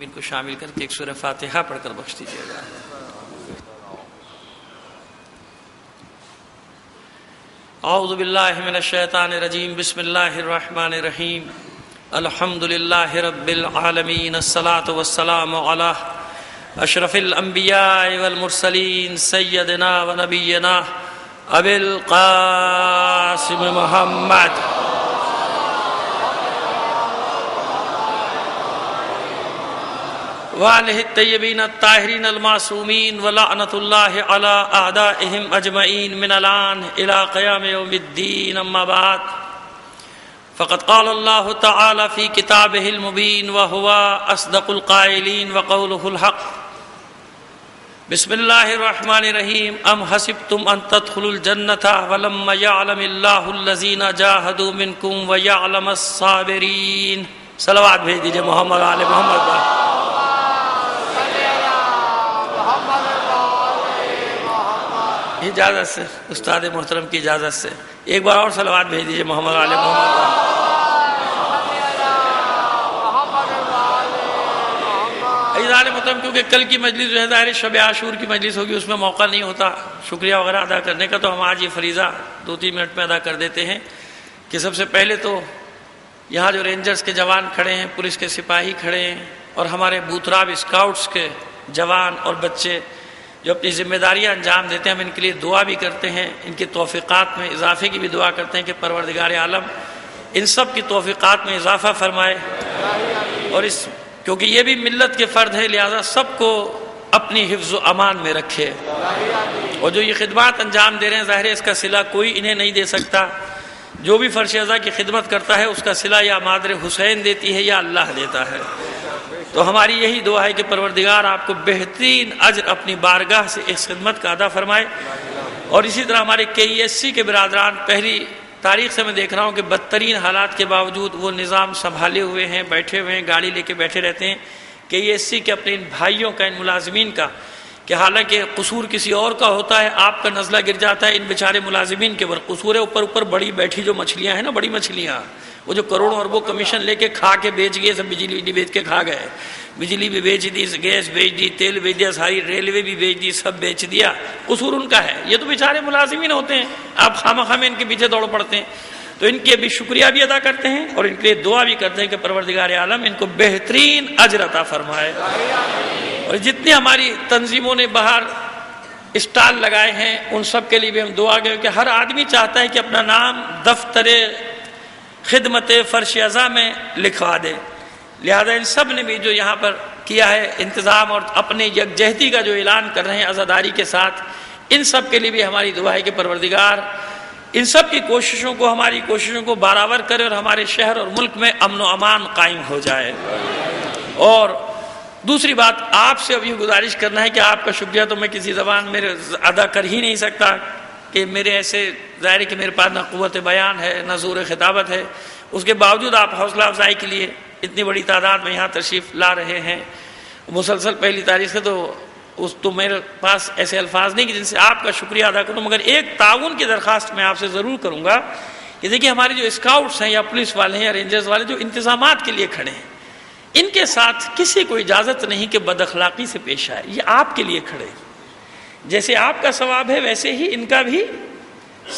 ان کو شامل کر کے ایک سورہ فاتحہ پڑھ کر بخش دیجیے گا. اعوذ باللہ من الشیطان الرجیم. بسم اللہ الرحمن الرحیم. الحمد للہ رب العالمین. الصلاة والسلام علی اشرف الانبیاء والمرسلین سیدنا و نبینا ابی القاسم محمد وآلہ الطیبین الطاہرین المعصومین ولعنۃ اللہ علی اعدائہم اجمعین من الآن الی قیام یوم الدین. اما بعد فقد قال اللہ تعالی فی کتابہ المبین وہو اصدق القائلین وقولہ الحق. بسم اللہ الرحمن الرحیم. ام حسبتم ان تدخلوا الجنة ولما یعلم اللہ الذین جاہدوا منکم ویعلم الصابرین. صلوات بھیج دیجئے محمد آل محمد پر. اجازت سے استاد محترم کی اجازت سے ایک بار اور صلوات بھیج دیجئے محمد علیہ محمد. عزیزان محترم کیونکہ کل کی مجلس جو ہے ظاہر شب عاشور کی مجلس ہوگی، اس میں موقع نہیں ہوتا شکریہ وغیرہ ادا کرنے کا، تو ہم آج یہ فریضہ 2-3 منٹ میں ادا کر دیتے ہیں کہ سب سے پہلے تو یہاں جو رینجرز کے جوان کھڑے ہیں، پولیس کے سپاہی کھڑے ہیں، اور ہمارے بوتراب اسکاؤٹس کے جوان اور بچے جو اپنی ذمہ داریاں انجام دیتے ہیں، ہم ان کے لیے دعا بھی کرتے ہیں، ان کی توفیقات میں اضافے کی بھی دعا کرتے ہیں کہ پروردگار عالم ان سب کی توفیقات میں اضافہ فرمائے. اور اس کیونکہ یہ بھی ملت کے فرد ہے، لہذا سب کو اپنی حفظ و امان میں رکھے. اور جو یہ خدمات انجام دے رہے ہیں، ظاہر ہے اس کا صلہ کوئی انہیں نہیں دے سکتا. جو بھی فرش ازا کی خدمت کرتا ہے اس کا صلہ یا مادر حسین دیتی ہے یا اللہ دیتا ہے. تو ہماری یہی دعا ہے کہ پروردگار آپ کو بہترین اجر اپنی بارگاہ سے اس خدمت کا ادا فرمائے. اور اسی طرح ہمارے KESC کے برادران پہلی تاریخ سے میں دیکھ رہا ہوں کہ بدترین حالات کے باوجود وہ نظام سنبھالے ہوئے ہیں، بیٹھے ہوئے ہیں، گاڑی لے کے بیٹھے رہتے ہیں. KESC کے اپنے ان بھائیوں کا، ان ملازمین کا، کہ حالانکہ قصور کسی اور کا ہوتا ہے، آپ کا نزلہ گر جاتا ہے، ان بیچارے ملازمین کے قصور ہے. اوپر بڑی بیٹھی جو مچھلیاں ہیں نا، بڑی مچھلیاں، وہ جو کروڑوں اربوں کمیشن لے کے کھا کے بیچ گئے، سب بجلی بیچ کے کھا گئے، بجلی بھی بیچ دی، گیس بیچ دی، تیل بیچ دیا، ساری ریلوے بھی بیچ دی، سب بیچ دیا. قصور ان کا ہے. یہ تو بیچارے ملازمین ہوتے ہیں، آپ خامخواہ میں ان کے پیچھے دوڑ پڑتے ہیں. تو ان کے بھی شکریہ بھی ادا کرتے ہیں اور ان کے لیے دعا بھی کرتے ہیں کہ پروردگار عالم ان کو بہترین اجر عطا فرمائے. اور جتنی ہماری تنظیموں نے باہر اسٹال لگائے ہیں ان سب کے لیے بھی ہم دعا گئے کہ ہر آدمی چاہتا ہے کہ اپنا نام دفتر خدمت فرش ازا میں لکھوا دے. لہذا ان سب نے بھی جو یہاں پر کیا ہے انتظام اور اپنے یکجہتی کا جو اعلان کر رہے ہیں عزاداری کے ساتھ، ان سب کے لیے بھی ہماری دعا ہے کہ پروردگار ان سب کی کوششوں کو، ہماری کوششوں کو برابر کرے اور ہمارے شہر اور ملک میں امن و امان قائم ہو جائے. اور دوسری بات آپ سے اب یہ گزارش کرنا ہے کہ آپ کا شکریہ تو میں کسی زبان میں ادا کر ہی نہیں سکتا کہ میرے ایسے ظاہر ہے کہ میرے پاس نہ قوت بیان ہے نہ زور خطابت ہے. اس کے باوجود آپ حوصلہ افزائی کے لیے اتنی بڑی تعداد میں یہاں تشریف لا رہے ہیں. مسلسل پہلی تاریخ سے تو میرے پاس ایسے الفاظ نہیں کہ جن سے آپ کا شکریہ ادا کروں، مگر ایک تعاون کی درخواست میں آپ سے ضرور کروں گا کہ دیکھیے ہمارے جو اسکاؤٹس ہیں یا پولیس والے ہیں یا رینجرز والے جو انتظامات کے لیے کھڑے ہیں، ان کے ساتھ کسی کو اجازت نہیں کہ بد اخلاقی سے پیش آئے. یہ آپ کے لیے کھڑے ہیں، جیسے آپ کا ثواب ہے ویسے ہی ان کا بھی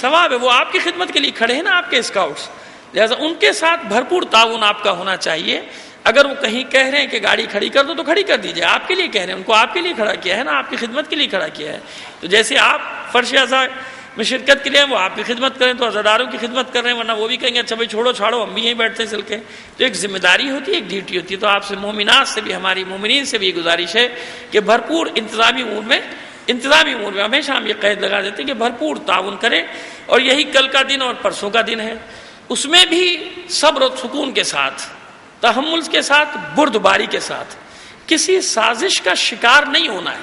ثواب ہے. وہ آپ کی خدمت کے لیے کھڑے ہیں نا، آپ کے اسکاؤٹس، لہذا ان کے ساتھ بھرپور تعاون آپ کا ہونا چاہیے. اگر وہ کہیں کہہ رہے ہیں کہ گاڑی کھڑی کر دو تو کھڑی کر دیجئے، آپ کے لیے کہہ رہے ہیں، ان کو آپ کے لیے کھڑا کیا ہے نا، آپ کی خدمت کے لیے کھڑا کیا ہے. تو جیسے آپ فرش ازا میں شرکت کے لیے وہ آپ کی خدمت کریں تو عزاداروں کی خدمت کر رہے ہیں، ورنہ وہ بھی کہیں گے اچھا بھائی چھوڑو چھاڑو ہم بھی یہیں بیٹھتے ہیں چل کے. تو ایک ذمہ داری ہوتی ہے، ایک ڈیوٹی ہوتی ہے. تو آپ سے مومنات سے بھی، ہماری مومنین سے بھی یہ گزارش ہے کہ بھرپور انتظامی امور میں ہمیشہ ہم یہ قید لگا دیتے ہیں کہ بھرپور تعاون کریں. اور یہی کل کا دن اور پرسوں کا دن ہے، اس میں بھی صبر و سکون کے ساتھ، تحمل کے ساتھ، بردباری کے ساتھ، کسی سازش کا شکار نہیں ہونا ہے.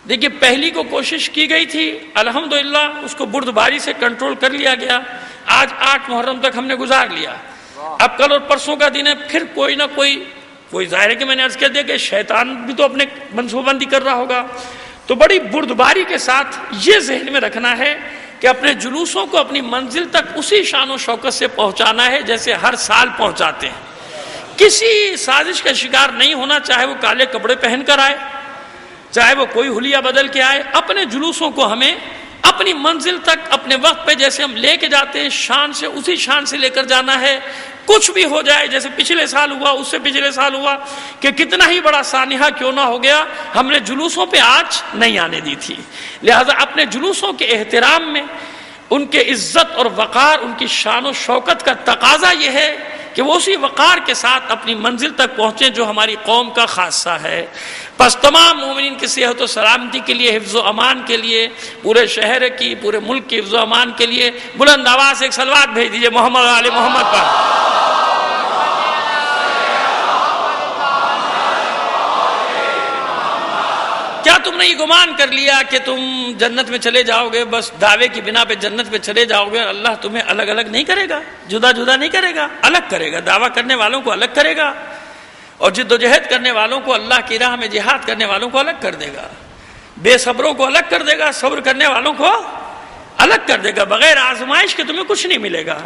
دیکھیے پہلی کو کوشش کی گئی تھی، الحمدللہ اس کو بردباری سے کنٹرول کر لیا گیا. آج 8 محرم تک ہم نے گزار لیا. اب کل اور پرسوں کا دن ہے، پھر کوئی نہ کوئی ظاہر ہے کہ میں نے عرض کر دیا کہ شیطان بھی تو اپنے منصوبہ بندی کر رہا ہوگا. تو بڑی بردباری کے ساتھ یہ ذہن میں رکھنا ہے کہ اپنے جلوسوں کو اپنی منزل تک اسی شان و شوکت سے پہنچانا ہے جیسے ہر سال پہنچاتے ہیں. کسی سازش کا شکار نہیں ہونا، چاہے وہ کالے کپڑے پہن کر آئے، چاہے وہ کوئی حلیہ بدل کے آئے. اپنے جلوسوں کو ہمیں اپنی منزل تک اپنے وقت پہ جیسے ہم لے کے جاتے ہیں شان سے، اسی شان سے لے کر جانا ہے. کچھ بھی ہو جائے، جیسے پچھلے سال ہوا، اس سے پچھلے سال ہوا، کہ کتنا ہی بڑا سانحہ کیوں نہ ہو گیا، ہم نے جلوسوں پہ آنچ نہیں آنے دی تھی. لہذا اپنے جلوسوں کے احترام میں ان کے عزت اور وقار، ان کی شان و شوکت کا تقاضا یہ ہے کہ وہ اسی وقار کے ساتھ اپنی منزل تک پہنچیں جو ہماری قوم کا خاصہ ہے. پس تمام مومنین کی صحت و سلامتی کے لیے، حفظ و امان کے لیے، پورے شہر کی، پورے ملک کی حفظ و امان کے لیے بلند آواز سے ایک صلوات بھیج دیجئے محمد و آل محمد پر. کیا تم نے یہ گمان کر لیا کہ تم جنت میں چلے جاؤ گے، بس دعوے کی بنا پہ جنت پہ چلے جاؤ گے؟ اللہ تمہیں الگ الگ نہیں کرے گا، جدا جدا نہیں کرے گا، الگ کرے گا. دعویٰ کرنے والوں کو الگ کرے گا، اور جد و جہد کرنے والوں کو، اللہ کی راہ میں جہاد کرنے والوں کو الگ کر دے گا. بے صبروں کو الگ کر دے گا، صبر کرنے والوں کو الگ کر دے گا. بغیر آزمائش کے تمہیں کچھ نہیں ملے گا.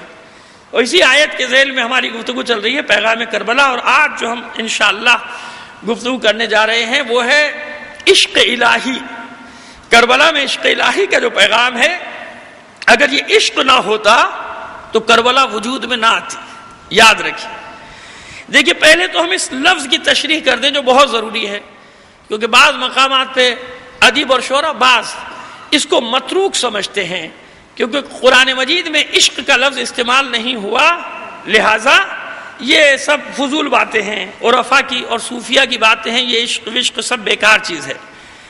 اور اسی آیت کے ذیل میں ہماری گفتگو چل رہی ہے، پیغام کربلا. اور آج جو ہم انشاءاللہ گفتگو کرنے جا رہے ہیں وہ ہے عشق الہی. کربلا میں عشق الہی کا جو پیغام ہے، اگر یہ عشق نہ ہوتا تو کربلا وجود میں نہ آتی. یاد رکھیے. دیکھیے، پہلے تو ہم اس لفظ کی تشریح کر دیں جو بہت ضروری ہے، کیونکہ بعض مقامات پہ ادیب اور شعراء بعض اس کو متروک سمجھتے ہیں، کیونکہ قرآن مجید میں عشق کا لفظ استعمال نہیں ہوا، لہٰذا یہ سب فضول باتیں ہیں، عرفاء کی اور صوفیہ کی باتیں ہیں، یہ عشق وشق سب بیکار چیز ہے.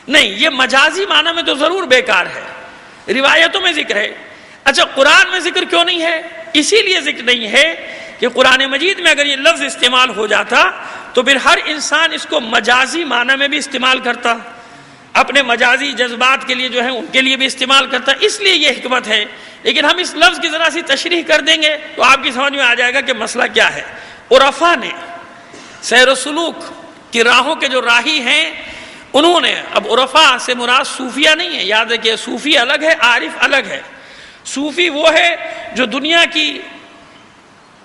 نہیں، یہ مجازی معنی میں تو ضرور بیکار ہے، روایتوں میں ذکر ہے. اچھا، قرآن میں ذکر کیوں نہیں ہے؟ اسی لیے ذکر نہیں ہے کہ قرآن مجید میں اگر یہ لفظ استعمال ہو جاتا تو پھر ہر انسان اس کو مجازی معنی میں بھی استعمال کرتا، اپنے مجازی جذبات کے لیے جو ہے ان کے لیے بھی استعمال کرتا. اس لیے یہ حکمت ہے. لیکن ہم اس لفظ کی ذرا سی تشریح کر دیں گے تو آپ کی سمجھ میں آ جائے گا کہ مسئلہ کیا ہے. عرفاء نے سیر و سلوک کی راہوں کے جو راہی ہیں، انہوں نے، اب عرفاء سے مراد صوفیہ نہیں ہے، یاد رکھیے، صوفی الگ ہے، عارف الگ ہے. صوفی وہ ہے جو دنیا کی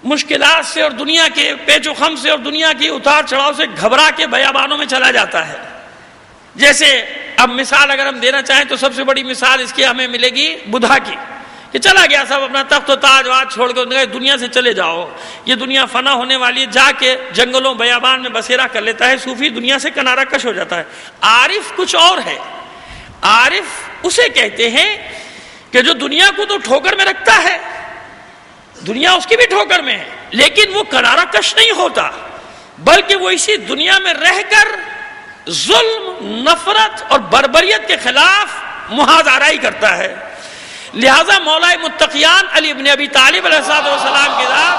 مشکلات سے اور دنیا کے پیچ و خم سے اور دنیا کی اتار چڑھاؤ سے گھبرا کے بیابانوں میں چلا جاتا ہے. جیسے اب مثال اگر ہم دینا چاہیں تو سب سے بڑی مثال اس کی ہمیں ملے گی بدھا کی، کہ چلا گیا صاحب اپنا تخت و تاج واج چھوڑ کے دنیا سے چلے جاؤ، یہ دنیا فنا ہونے والی ہے. جا کے جنگلوں بیابان میں بسیرا کر لیتا ہے. صوفی دنیا سے کنارہ کش ہو جاتا ہے. عارف کچھ اور ہے. عارف اسے کہتے ہیں کہ جو دنیا کو تو ٹھوکر میں رکھتا ہے، دنیا اس کی بھی ٹھوکر میں ہے، لیکن وہ کنارہ کش نہیں ہوتا، بلکہ وہ اسی دنیا میں رہ کر ظلم، نفرت اور بربریت کے خلاف محاذ آرائی کرتا ہے. لہذا مولا متقیان علی ابن ابی طالب علیہ السلام کے ذات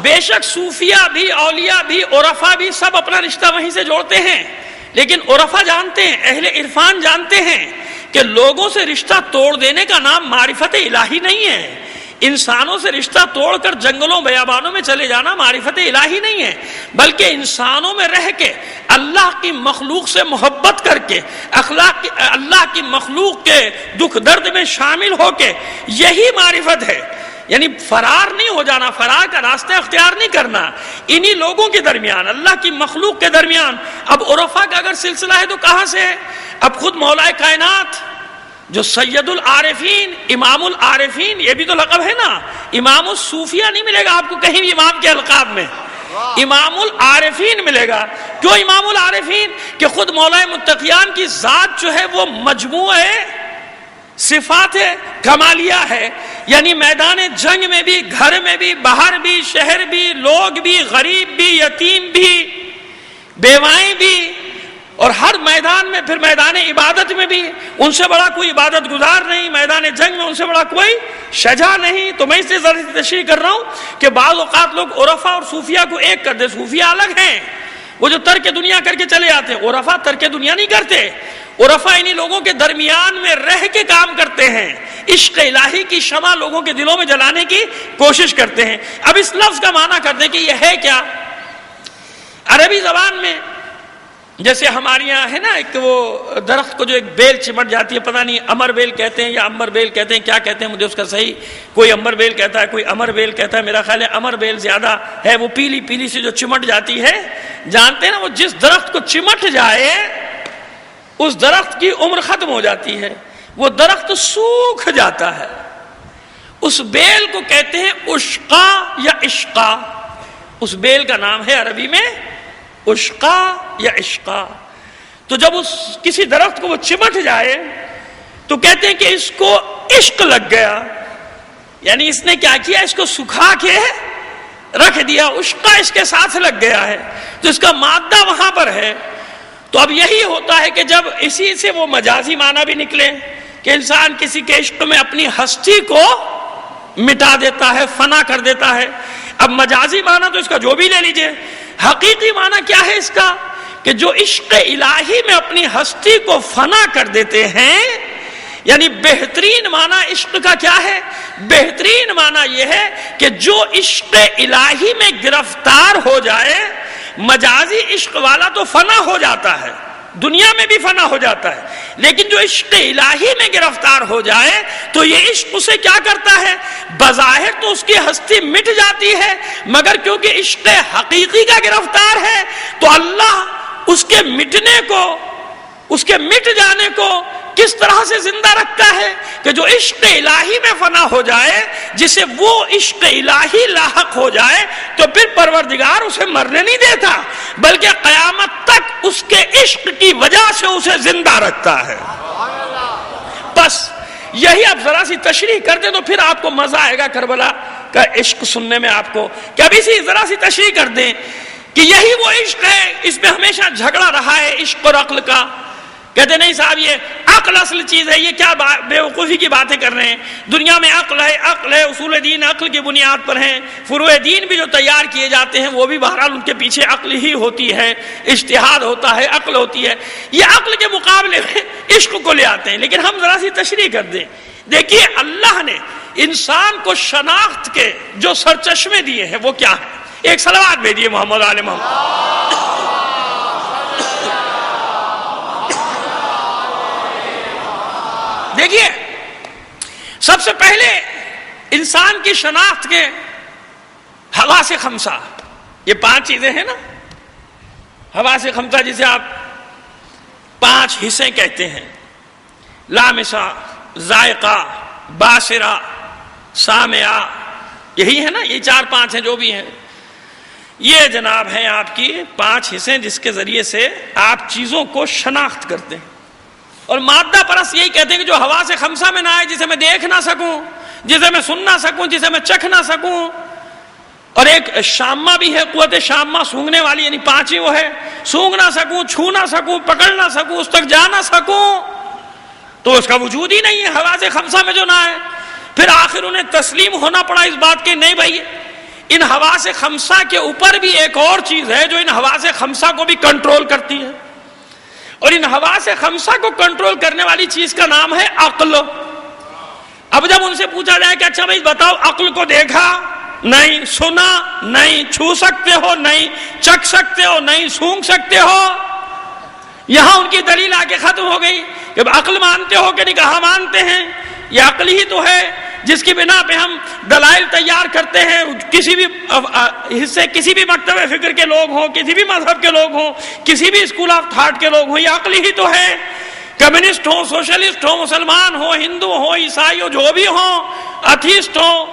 بے شک صوفیہ بھی، اولیاء بھی، عرفاء بھی سب اپنا رشتہ وہیں سے جوڑتے ہیں، لیکن عرفاء جانتے ہیں، اہل عرفان جانتے ہیں کہ لوگوں سے رشتہ توڑ دینے کا نام معرفت الہی نہیں ہے. انسانوں سے رشتہ توڑ کر جنگلوں بیابانوں میں چلے جانا معرفت الہی نہیں ہے، بلکہ انسانوں میں رہ کے اللہ کی مخلوق سے محبت کر کے اللہ کی مخلوق کے دکھ درد میں شامل ہو کے یہی معرفت ہے. یعنی فرار نہیں ہو جانا، فرار کا راستہ اختیار نہیں کرنا. انہی لوگوں کے درمیان، اللہ کی مخلوق کے درمیان. اب عرفاء کا اگر سلسلہ ہے تو کہاں سے ہے؟ اب خود مولا کائنات جو سید العارفین، امام العارفین، یہ بھی تو لقب ہے نا. امام الصوفیہ نہیں ملے گا آپ کو کہیں بھی امام کے القاب میں، امام العارفین ملے گا. کیوں امام العارفین؟ کہ خود مولا متقیان کی ذات جو ہے وہ مجموع صفات کمالیہ ہے. یعنی میدان جنگ میں بھی، گھر میں بھی، باہر بھی، شہر بھی، لوگ بھی، غریب بھی، یتیم بھی، بیوائیں بھی، اور ہر میدان میں، پھر میدان عبادت میں بھی ان سے بڑا کوئی عبادت گزار نہیں، میدان جنگ میں ان سے بڑا کوئی شجاع نہیں. تو میں اس سے ذرا تشریح کر رہا ہوں کہ بعض اوقات لوگ عرفاء اور صوفیہ کو ایک کر دے. صوفیہ الگ ہیں، وہ جو ترک دنیا کر کے چلے آتے ہیں. عرفاء ترک دنیا نہیں کرتے. عرفاء انہی لوگوں کے درمیان میں رہ کے کام کرتے ہیں، عشق الہی کی شمع لوگوں کے دلوں میں جلانے کی کوشش کرتے ہیں. اب اس لفظ کا معنی کر دیں کہ یہ ہے کیا. عربی زبان میں جیسے ہمارے یہاں ہے نا ایک وہ درخت کو جو ایک بیل چمٹ جاتی ہے، پتہ نہیں امر بیل کہتے ہیں یا امبر بیل کہتے ہیں، کیا کہتے ہیں مجھے اس کا صحیح، کوئی امبر بیل کہتا ہے کوئی امر بیل کہتا ہے، میرا خیال ہے امر بیل زیادہ ہے، وہ پیلی پیلی سی جو چمٹ جاتی ہے، جانتے ہیں نا وہ جس درخت کو چمٹ جائے اس درخت کی عمر ختم ہو جاتی ہے، وہ درخت سوکھ جاتا ہے، اس بیل کو کہتے ہیں اشقا یا عشقا، اس بیل کا نام ہے عربی میں اشقا یا عشقا۔ تو جب اس کسی درخت کو وہ چمٹ جائے تو کہتے ہیں کہ اس کو عشق لگ گیا، یعنی اس نے کیا کیا، اس کو سکھا کے رکھ دیا، اشقا اس کے ساتھ لگ گیا ہے، تو اس کا مادہ وہاں پر ہے۔ تو اب یہی ہوتا ہے کہ جب اسی سے وہ مجازی معنی بھی نکلے کہ انسان کسی کے عشق میں اپنی ہستی کو مٹا دیتا ہے، فنا کر دیتا ہے۔ اب مجازی معنی تو اس کا جو بھی لے لیجئے، حقیقی معنی کیا ہے اس کا، کہ جو عشق الہی میں اپنی ہستی کو فنا کر دیتے ہیں، یعنی بہترین معنی عشق کا کیا ہے، بہترین معنی یہ ہے کہ جو عشق الہی میں گرفتار ہو جائے، مجازی عشق والا تو فنا ہو جاتا ہے، دنیا میں بھی فنا ہو جاتا ہے، لیکن جو عشق الہی میں گرفتار ہو جائے تو یہ عشق اسے کیا کرتا ہے، بظاہر تو اس کی ہستی مٹ جاتی ہے، مگر کیونکہ عشق حقیقی کا گرفتار ہے تو اللہ اس کے مٹنے کو، اس کے مٹ جانے کو کس طرح سے زندہ رکھتا ہے کہ جو عشق الہی میں فنا ہو جائے، جسے وہ عشق الہی لاحق ہو جائے تو پھر پروردگار اسے مرنے نہیں دیتا، بلکہ قیامت تک اس کے عشق کی وجہ سے اسے زندہ رکھتا ہے۔ بس یہی آپ ذرا سی تشریح کر دیں تو پھر آپ کو مزہ آئے گا کربلا کا عشق سننے میں آپ کو، کہ ابھی سی ذرا سی تشریح کر دیں کہ یہی وہ عشق ہے، اس میں ہمیشہ جھگڑا رہا ہے عشق اور عقل کا۔ کہتے نہیں صاحب یہ عقل اصل چیز ہے، یہ کیا بیوقوفی کی باتیں کر رہے ہیں، دنیا میں عقل ہے، اصول دین عقل کی بنیاد پر ہیں، فروع دین بھی جو تیار کیے جاتے ہیں وہ بھی بہرحال ان کے پیچھے عقل ہی ہوتی ہے، اجتہاد ہوتا ہے، عقل ہوتی ہے، یہ عقل کے مقابلے میں عشق کو لے آتے ہیں۔ لیکن ہم ذرا سی تشریح کر دیں، دیکھیے اللہ نے انسان کو شناخت کے جو سرچشمے دیے ہیں وہ کیا ہیں، ایک صلوات بھیجیے محمد آل محمد۔ دیکھیے سب سے پہلے انسان کی شناخت کے حواس خمسہ، یہ 5 چیزیں ہیں نا، حواس خمسہ جسے آپ 5 حصے کہتے ہیں، لامسہ، ذائقہ، باصرہ، سامعہ، یہی ہے نا، یہ 4-5 ہیں جو بھی ہیں، یہ جناب ہیں آپ کی 5 حصے جس کے ذریعے سے آپ چیزوں کو شناخت کرتے ہیں۔ اور مادہ پرست یہی کہتے ہیں کہ جو حواس خمسہ میں نہ آئے، جسے میں دیکھ نہ سکوں، جسے میں سن نہ سکوں، جسے میں چکھ نہ سکوں، اور ایک شامہ بھی ہے، قوت شامہ سونگنے والی، یعنی 5 ہی وہ ہے، سونگ نہ سکوں، چھو نہ سکوں، پکڑ نہ سکوں، اس تک جا نہ سکوں، تو اس کا وجود ہی نہیں ہے حواس خمسہ میں جو نہ ہے۔ پھر آخر انہیں تسلیم ہونا پڑا اس بات کے، نہیں بھائی ان حواس خمسہ کے اوپر بھی ایک اور چیز ہے جو ان حواس خمسہ کو بھی کنٹرول کرتی ہے، اور ان حواس خمسہ کو کنٹرول کرنے والی چیز کا نام ہے عقل۔ اب جب ان سے پوچھا جائے کہ اچھا بھائی بتاؤ، عقل کو دیکھا نہیں، سنا نہیں، چھو سکتے ہو نہیں، چکھ سکتے ہو نہیں، سونگ سکتے ہو، یہاں ان کی دلیل آ کے ختم ہو گئی کہ عقل مانتے ہو کہ نہیں، کہا مانتے ہیں، یہ عقل ہی تو ہے جس کی بنا پہ ہم دلائل تیار کرتے ہیں، کسی بھی حصے، کسی بھی مکتب فکر کے لوگ ہوں، کسی بھی مذہب کے لوگ ہوں، کسی بھی اسکول آف تھاٹ کے لوگ ہوں، یہ عقل ہی تو ہے، کمیونسٹ ہوں، سوشلسٹ ہوں، مسلمان ہوں، ہندو ہوں، عیسائی ہوں، جو بھی ہوں، اتھیسٹ ہوں،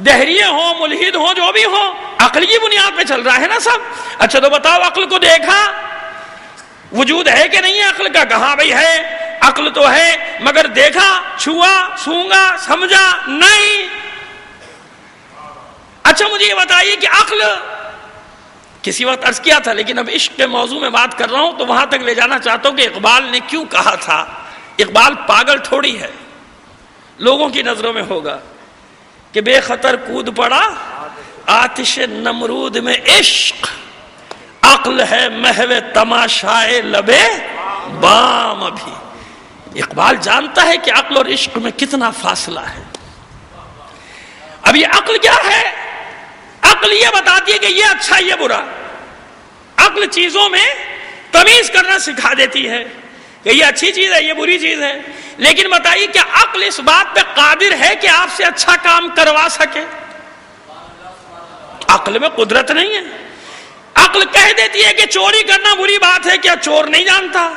دہریے ہوں، ملحد ہوں، جو بھی ہوں، عقل کی بنیاد پہ چل رہا ہے نا سب۔ اچھا تو بتاؤ عقل کو دیکھا، وجود ہے کہ نہیں ہے عقل کا؟ کہاں بھائی ہے، عقل تو ہے، مگر دیکھا، چھوا، سونگا، سمجھا نہیں۔ اچھا مجھے یہ بتائیے کہ عقل، کسی وقت عرض کیا تھا لیکن اب عشق کے موضوع میں بات کر رہا ہوں تو وہاں تک لے جانا چاہتا ہوں کہ اقبال نے کیوں کہا تھا، اقبال پاگل تھوڑی ہے، لوگوں کی نظروں میں ہوگا کہ بے خطر کود پڑا آتش نمرود میں عشق، عقل ہے محو تماشائے لبے بام۔ ابھی اقبال جانتا ہے کہ عقل اور عشق میں کتنا فاصلہ ہے۔ اب یہ عقل کیا ہے؟ عقل یہ بتاتی ہے کہ یہ اچھا یہ برا، عقل چیزوں میں تمیز کرنا سکھا دیتی ہے کہ یہ اچھی چیز ہے، یہ بری چیز ہے. لیکن بتائیے کیا عقل اس بات پہ قادر ہے کہ آپ سے اچھا کام کروا سکے؟ عقل میں قدرت نہیں ہے. عقل کہہ دیتی ہے کہ چوری کرنا بری بات ہے، کیا چور نہیں جانتا؟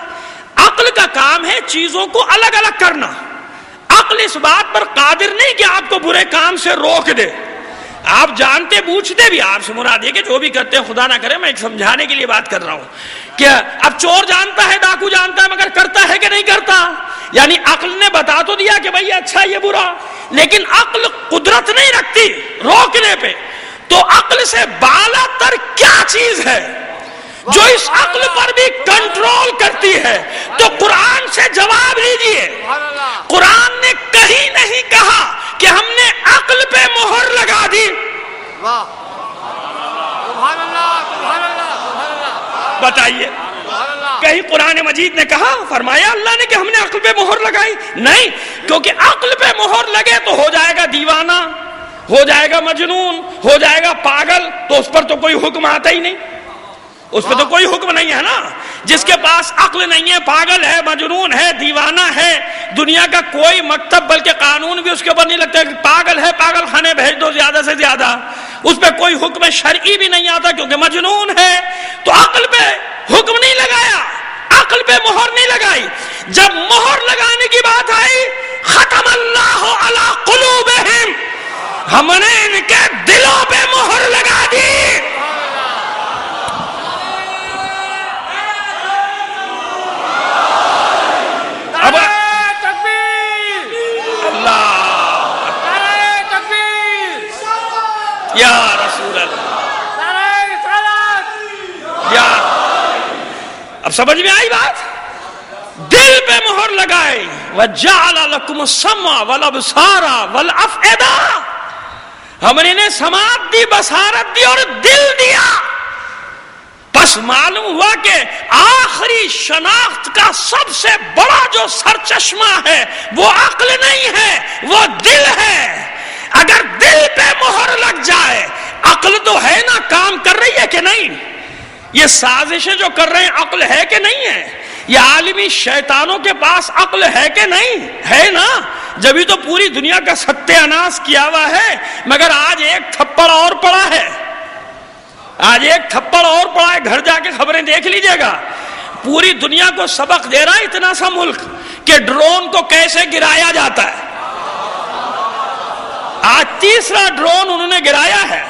عقل کا کام ہے چیزوں کو الگ الگ کرنا. عقل اس بات پر قادر نہیں کہ آپ کو برے کام سے روک دے. آپ جانتے بوجھتے بھی، آپ سے مراد یہ کہ جو بھی کرتے ہیں خدا نہ کرے، میں ایک سمجھانے کے لیے بات کر رہا ہوں کہ اب چور جانتا ہے، ڈاکو جانتا ہے، مگر کرتا ہے کہ نہیں کرتا؟ یعنی عقل نے بتا تو دیا کہ بھائی یہ اچھا یہ برا، لیکن عقل قدرت نہیں رکھتی روکنے پہ. تو عقل سے بالا تر کیا چیز ہے جو اس عقل پر بھی کنٹرول کرتی ہے؟ تو قرآن سے جواب لیجئے. قرآن نے کہیں نہیں کہا کہ ہم نے عقل پہ مہر لگا دی. بتائیے کہیں قرآن مجید نے کہا، فرمایا اللہ نے کہ ہم نے عقل پہ مہر لگائی؟ نہیں، کیونکہ عقل پہ مہر لگے تو ہو جائے گا دیوانہ، ہو جائے گا مجنون، ہو جائے گا پاگل، تو اس پر تو کوئی حکم آتا ہی نہیں. اس پہ تو کوئی حکم نہیں ہے نا. جس کے پاس عقل نہیں ہے، پاگل ہے، مجنون ہے، دیوانہ ہے، دنیا کا کوئی مکتب بلکہ قانون بھی اس کے اوپر نہیں لگتا کہ پاگل ہے پاگل خانے بھیج دو زیادہ سے زیادہ. اس پہ کوئی حکم شرعی بھی نہیں آتا کیونکہ مجنون ہے. تو عقل پہ حکم نہیں لگایا، عقل پہ مہر نہیں لگائی. جب مہر لگانے کی بات آئی، ختم اللہ علی قلوبہم، ہم نے ان کے دلوں پہ مہر لگا دی. یا رسول اللہ، یا اب سمجھ میں آئی بات؟ دل پہ مہر لگائے. وَجَعَلَ لَكُمُ السَّمْعَ وَالْأَبْصَارَ وَالْأَفْئِدَةَ، ہم نے انہیں سماعت دی، بصارت دی اور دل دیا. بس معلوم ہوا کہ آخری شناخت کا سب سے بڑا جو سرچشمہ ہے وہ عقل نہیں ہے، وہ دل ہے. اگر دل پہ مہر لگ جائے، عقل تو ہے نا، کام کر رہی ہے کہ نہیں؟ یہ سازشیں جو کر رہے ہیں عقل ہے کہ نہیں ہے؟ یہ عالمی شیطانوں کے پاس عقل ہے کہ نہیں ہے؟ نا، جبھی تو پوری دنیا کا ستیہ ناش کیا ہوا ہے. مگر آج ایک تھپڑ اور پڑا ہے، آج ایک تھپڑ اور پڑا ہے. گھر جا کے خبریں دیکھ لیجئے گا. پوری دنیا کو سبق دے رہا ہے اتنا سا ملک کہ ڈرون کو کیسے گرایا جاتا ہے. آج تیسرا ڈرون انہوں نے گرایا ہے.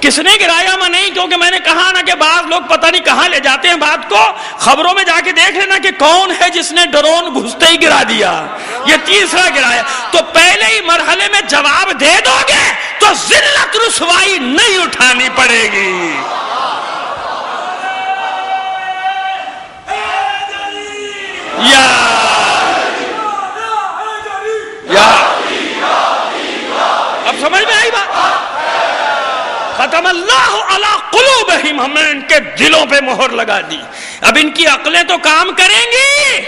کس نے گرایا میں نہیں، کیونکہ میں نے کہا نا کہ بعض لوگ پتہ نہیں کہاں لے جاتے ہیں بات کو. خبروں میں جا کے دیکھ لینا کہ کون ہے جس نے ڈرون گھستے ہی گرا دیا. یہ تیسرا گرایا. تو پہلے ہی مرحلے میں جواب دے دو گے تو ذلت رسوائی نہیں اٹھانی پڑے گی. یا اب سمجھ میں آئی بات؟ ختم اللہ علی قلوبہم، ہم نے ان کے دلوں پہ مہر لگا دی. اب ان کی عقلیں تو کام کریں گی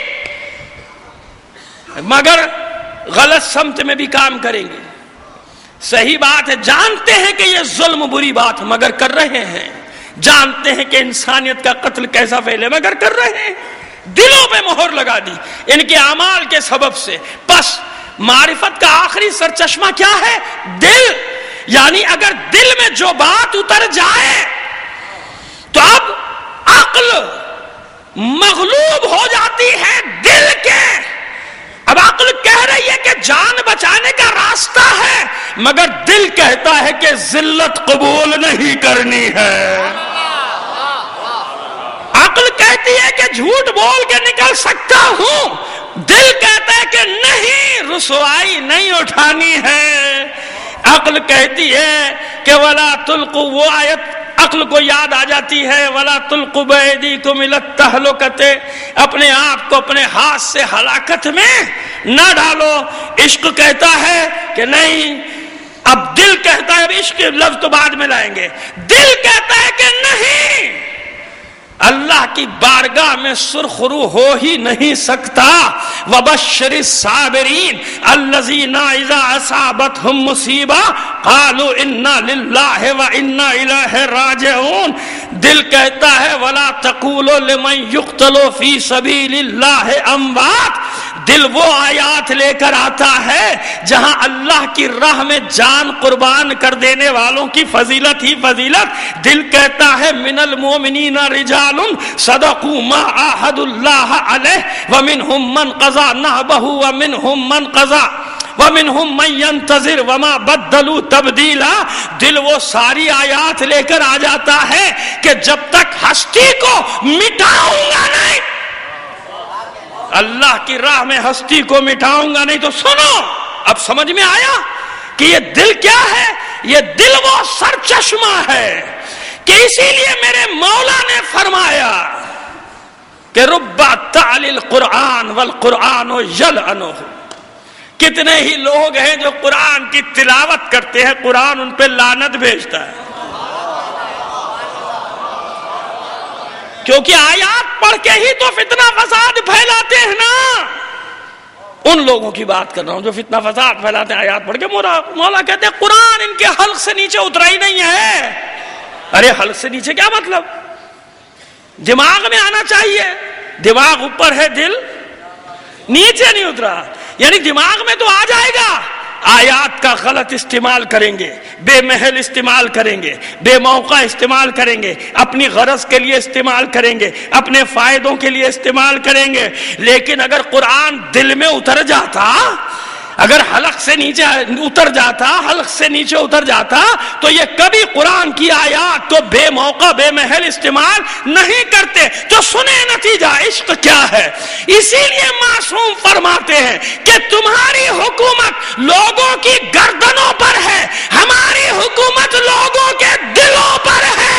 مگر غلط سمت میں بھی کام کریں گی. صحیح بات ہے، جانتے ہیں کہ یہ ظلم بری بات مگر کر رہے ہیں. جانتے ہیں کہ انسانیت کا قتل کیسا پھیلے مگر کر رہے ہیں. دلوں پہ مہر لگا دی ان کے اعمال کے سبب سے. بس معرفت کا آخری سرچشمہ کیا ہے؟ دل. یعنی اگر دل میں جو بات اتر جائے تو اب عقل مغلوب ہو جاتی ہے دل کے. اب عقل کہہ رہی ہے کہ جان بچانے کا راستہ ہے مگر دل کہتا ہے کہ ذلت قبول نہیں کرنی ہے. عقل کہتی ہے کہ جھوٹ بول کے نکل سکتا ہوں، دل کہتا ہے کہ نہیں، رسوائی نہیں اٹھانی ہے. عقل کہتی ہے کہ وَلَا تُلْقُوا، وہ آیت عقل کو یاد آ جاتی ہے، وَلَا تُلْقُوا بِأَيْدِيكُمْ إِلَى التَّهْلُكَةِ، اپنے آپ کو اپنے ہاتھ سے ہلاکت میں نہ ڈالو. عشق کہتا ہے کہ نہیں. اب دل کہتا ہے، اب عشق لفظ تو بعد میں لائیں گے. دل کہتا ہے کہ نہیں، اللہ کی بارگاہ میں سرخرو ہو ہی نہیں سکتا. وَبَشِّرِ الصَّابِرِينَ الَّذِينَ إِذَا أَصَابَتْهُمْ مُصِيبَةٌ قَالُوا إِنَّا لِلَّهِ وَإِنَّا إِلَيْهِ رَاجِعُونَ. دل کہتا ہے وَلَا تَقُولُوا لِمَنْ يُقْتَلُ فِي سَبِيلِ اللَّهِ أَمْوَاتٌ. دل وہ آیات لے کر آتا ہے جہاں اللہ کی راہ میں جان قربان کر دینے والوں کی فضیلت ہی فضیلت. دل کہتا ہے من المؤمنین رجال صدقوا ما عاهدوا اللہ علیہ ومنهم من قضى نحبه ومنهم من قضى وَمِنْهُمْ مَنْ يَنْتَظِرُ وَمَا بَدَّلُوا تَبْدِيلًا. دل وہ ساری آیات لے کر آ جاتا ہے کہ جب تک ہستی کو مٹاؤں گا نہیں، اللہ کی راہ میں ہستی کو مٹاؤں گا نہیں. تو سنو، اب سمجھ میں آیا کہ یہ دل کیا ہے؟ یہ دل وہ سرچشمہ ہے کہ اسی لیے میرے مولا نے فرمایا کہ رب تعلی القرآن والقرآن یلعنہ. کتنے ہی لوگ ہیں جو قرآن کی تلاوت کرتے ہیں، قرآن ان پہ لعنت بھیجتا ہے، کیونکہ آیات پڑھ کے ہی تو فتنہ فساد پھیلاتے ہیں نا. ان لوگوں کی بات کر رہا ہوں جو فتنہ فساد پھیلاتے ہیں آیات پڑھ کے. مولا کہتے ہیں قرآن ان کے حلق سے نیچے اترا ہی نہیں ہے. ارے حلق سے نیچے کیا مطلب؟ دماغ میں آنا چاہیے. دماغ اوپر ہے، دل نیچے نہیں اترا. یعنی دماغ میں تو آ جائے گا. آیات کا غلط استعمال کریں گے، بے محل استعمال کریں گے، بے موقع استعمال کریں گے، اپنی غرض کے لیے استعمال کریں گے، اپنے فائدوں کے لیے استعمال کریں گے. لیکن اگر قرآن دل میں اتر جاتا، اگر حلق سے نیچے اتر جاتا، حلق سے نیچے اتر جاتا، تو یہ کبھی قرآن کی آیات تو بے موقع بے محل استعمال نہیں کرتے. تو سنے نتیجہ عشق کیا ہے. اسی لیے معصوم فرماتے ہیں کہ تمہاری حکومت لوگوں کی گردنوں پر ہے، ہماری حکومت لوگوں کے دلوں پر ہے.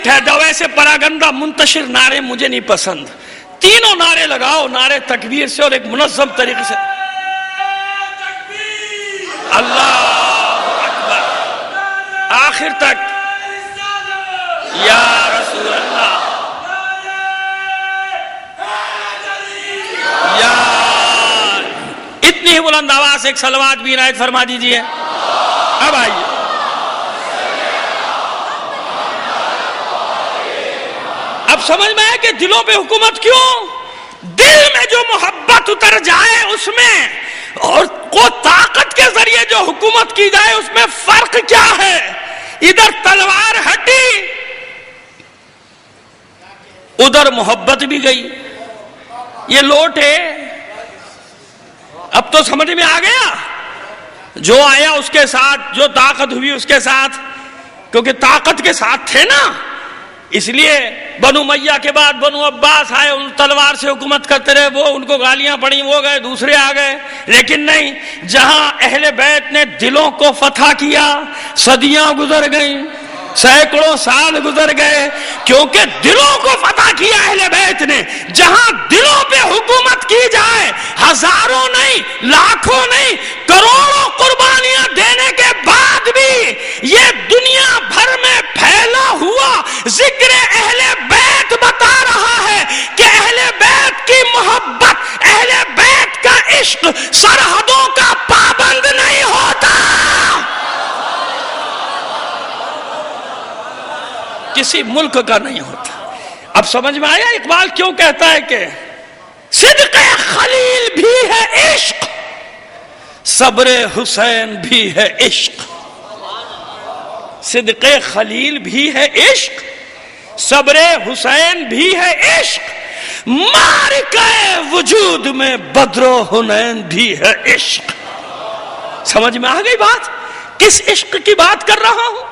ٹھہر جاؤ. ایسے پراگندہ منتشر نعرے مجھے نہیں پسند. تینوں نعرے لگاؤ، نعرے تکبیر سے اور ایک منظم طریقے سے. اللہ اکبر آخر تک. یا رسول اللہ، یا اتنی ہی بلند آواز ایک صلوات بھی عنایت فرما دیجئے. اب آئیے. اب سمجھ میں ہے کہ دلوں پہ حکومت کیوں؟ دل میں جو محبت اتر جائے اس میں، اور کو طاقت کے ذریعے جو حکومت کی جائے اس میں فرق کیا ہے؟ ادھر تلوار ہٹی، ادھر محبت بھی گئی. یہ لوٹ ہے. اب تو سمجھ میں آ گیا. جو آیا اس کے ساتھ، جو طاقت ہوئی اس کے ساتھ، کیونکہ طاقت کے ساتھ تھے نا، اس لیے بنو امیہ کے بعد بنو عباس آئے، ان تلوار سے حکومت کرتے رہے. وہ ان کو گالیاں پڑیں، وہ گئے، دوسرے آ گئے. لیکن نہیں، جہاں اہل بیت نے دلوں کو فتح کیا، صدیاں گزر گئیں، سینکڑوں سال گزر گئے، کیونکہ دلوں کو فتح کیا اہل بیت نے. جہاں دلوں پہ حکومت کی جائے، ہزاروں نہیں، لاکھوں نہیں، کروڑوں قربانیاں دینے کے بعد بھی یہ دنیا بھر میں پھیلا ہوا ذکر اہل بیت بتا رہا ہے کہ اہل بیت کی محبت، اہل بیت کا عشق سرحدوں کا پابند نہیں ہوتا. کسی ملک کا نہیں ہوتا. اب سمجھ میں آیا اقبال کیوں کہتا ہے کہ صدق خلیل بھی ہے عشق، صبر حسین بھی ہے عشق. صدق خلیل بھی ہے عشق، صبر حسین بھی ہے عشق، معرکہ وجود میں بدر و حنین بھی ہے عشق. سمجھ میں آ گئی بات؟ کس عشق کی بات کر رہا ہوں؟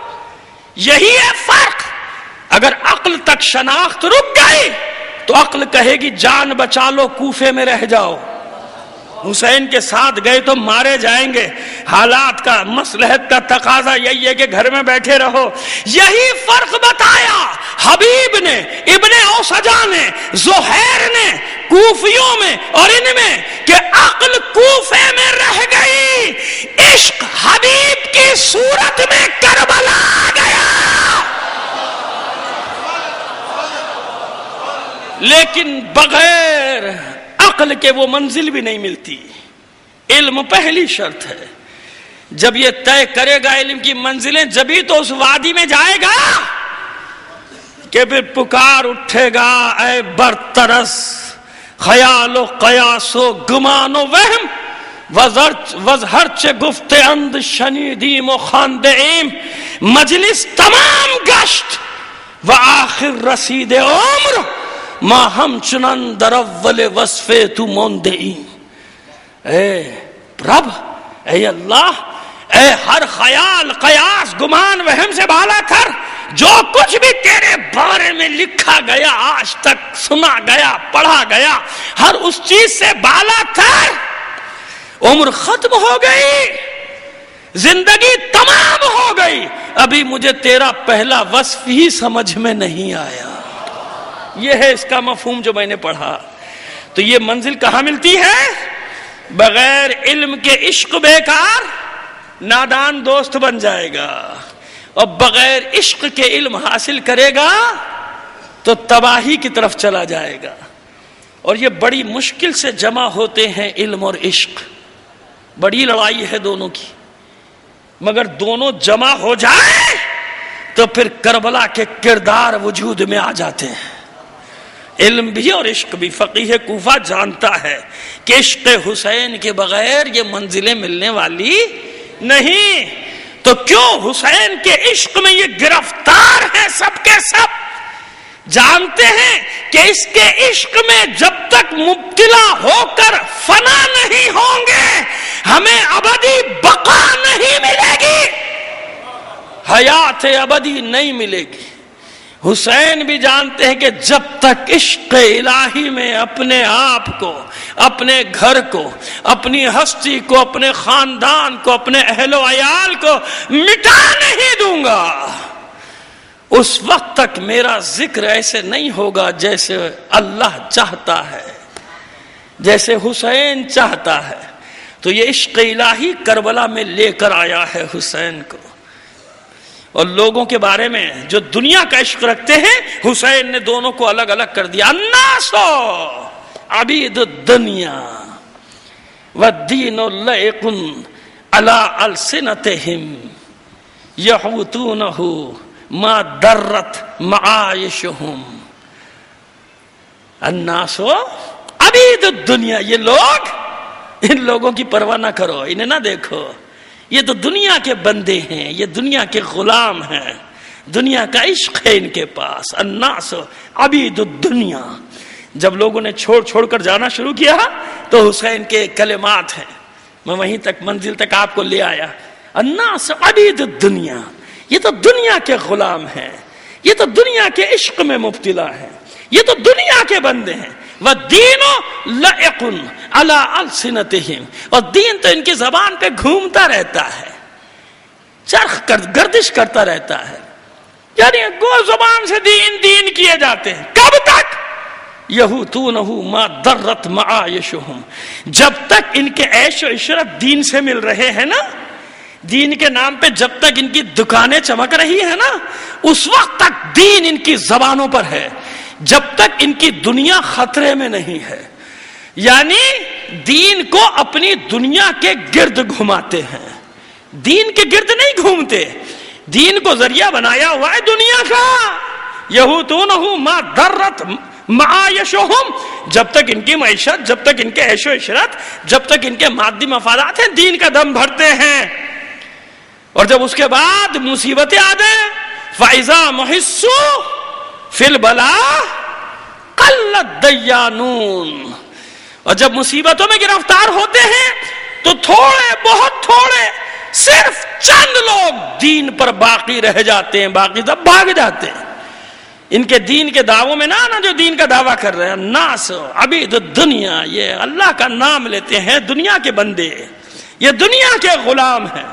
یہی ہے فرق. اگر عقل تک شناخت رک گئی تو عقل کہے گی جان بچا لو، کوفے میں رہ جاؤ. حسین کے ساتھ گئے تو مارے جائیں گے. حالات کا، مصلحت کا تقاضا یہی ہے کہ گھر میں بیٹھے رہو. یہی فرق بتایا حبیب نے، ابن اوسجا نے، زہیر نے، کوفیوں میں اور ان میں، کہ عقل کوفے میں رہ گئی، عشق حبیب کی صورت میں کربلا آ گیا. لیکن بغیر عقل کے وہ منزل بھی نہیں ملتی. علم پہلی شرط ہے. جب یہ طے کرے گا علم کی منزلیں, جبھی تو اس وادی میں جائے گا کہ پھر پکار اٹھے گا اے برترس خیال و قیاس و گمان و وہم وزہرچ گفت اند شنیدیم و خاندیم مجلس تمام گشت و آخر رسید عمر ما ہم چنن در اول وصف تو موندئیم. اے رب, اے اللہ, اے ہر خیال قیاس گمان وہم سے بالا کر. جو کچھ بھی تیرے بارے میں لکھا گیا, آج تک سنا گیا, پڑھا گیا, ہر اس چیز سے بالا کر. عمر ختم ہو گئی, زندگی تمام ہو گئی, ابھی مجھے تیرا پہلا وصف ہی سمجھ میں نہیں آیا. یہ ہے اس کا مفہوم جو میں نے پڑھا. تو یہ منزل کہاں ملتی ہے؟ بغیر علم کے عشق بیکار, نادان دوست بن جائے گا, اور بغیر عشق کے علم حاصل کرے گا تو تباہی کی طرف چلا جائے گا. اور یہ بڑی مشکل سے جمع ہوتے ہیں علم اور عشق. بڑی لڑائی ہے دونوں کی, مگر دونوں جمع ہو جائے تو پھر کربلا کے کردار وجود میں آ جاتے ہیں. علم بھی اور عشق بھی. فقیہ کوفہ جانتا ہے کہ عشق حسین کے بغیر یہ منزلیں ملنے والی نہیں. تو کیوں حسین کے عشق میں یہ گرفتار ہیں سب کے سب. جانتے ہیں کہ اس کے عشق میں جب تک مبتلا ہو کر فنا نہیں ہوں گے ہمیں ابدی بقا نہیں ملے گی, حیات ابدی نہیں ملے گی. حسین بھی جانتے ہیں کہ جب تک عشق الہی میں اپنے آپ کو, اپنے گھر کو, اپنی ہستی کو, اپنے خاندان کو, اپنے اہل و عیال کو مٹا نہیں دوں گا, اس وقت تک میرا ذکر ایسے نہیں ہوگا جیسے اللہ چاہتا ہے, جیسے حسین چاہتا ہے. تو یہ عشق الہی کربلا میں لے کر آیا ہے حسین کو. اور لوگوں کے بارے میں جو دنیا کا عشق رکھتے ہیں, حسین نے دونوں کو الگ الگ کر دیا. الناس عبید الدنیا والدین لائق علی السنتہم یحوتونہ ما درت معایشہم. الناس عبید الدنیا, یہ لوگ, ان لوگوں کی پرواہ نہ کرو, انہیں نہ دیکھو, یہ تو دنیا کے بندے ہیں, یہ دنیا کے غلام ہیں, دنیا کا عشق ہے ان کے پاس. الناس عبید الدنیا. جب لوگوں نے چھوڑ کر جانا شروع کیا تو حسین کے کلمات ہیں, میں وہیں تک منزل تک آپ کو لے آیا. الناس عبید الدنیا, یہ تو دنیا کے غلام ہیں, یہ تو دنیا کے عشق میں مبتلا ہیں, یہ تو دنیا کے بندے ہیں. وَالدِّينُ لَائِقٌ عَلَىٰ أَلْسِنَتِهِمْ, اور دین تو ان کی زبان پہ گھومتا رہتا ہے, گردش کرتا رہتا ہے. یعنی گو زبان سے دین کیے جاتے ہیں. کب تک؟ یَحُوتُونَهُ مَا دَرَّتْ مَعَایِشُهُمْ, جب تک ان کے عیش و عشرت دین سے مل رہے ہیں نا, دین کے نام پہ جب تک ان کی دکانیں چمک رہی ہیں نا, اس وقت تک دین ان کی زبانوں پر ہے, جب تک ان کی دنیا خطرے میں نہیں ہے. یعنی دین کو اپنی دنیا کے گرد گھماتے ہیں, دین کے گرد نہیں گھومتے. دین کو ذریعہ بنایا ہوا ہے دنیا کا. یحوتونہ ما درت معایشہم, جب تک ان کی معیشت, جب تک ان کے عیش و عشرت, جب تک ان کے مادی مفادات ہیں, دین کا دم بھرتے ہیں. اور جب اس کے بعد مصیبتیں آ جائیں, فَإِذَا مُحِسُّوا فِي الْبَلَاءِ قَلَّ الدَّيَّانُونَ, اور جب مصیبتوں میں گرفتار ہوتے ہیں تو تھوڑے, بہت تھوڑے, صرف چند لوگ دین پر باقی رہ جاتے ہیں, باقی سب بھاگ جاتے ہیں. ان کے دین کے دعووں میں نہ جو دین کا دعویٰ کر رہے ہیں. الناس عبید الدنیا, یہ اللہ کا نام لیتے ہیں, دنیا کے بندے, یہ دنیا کے غلام ہیں,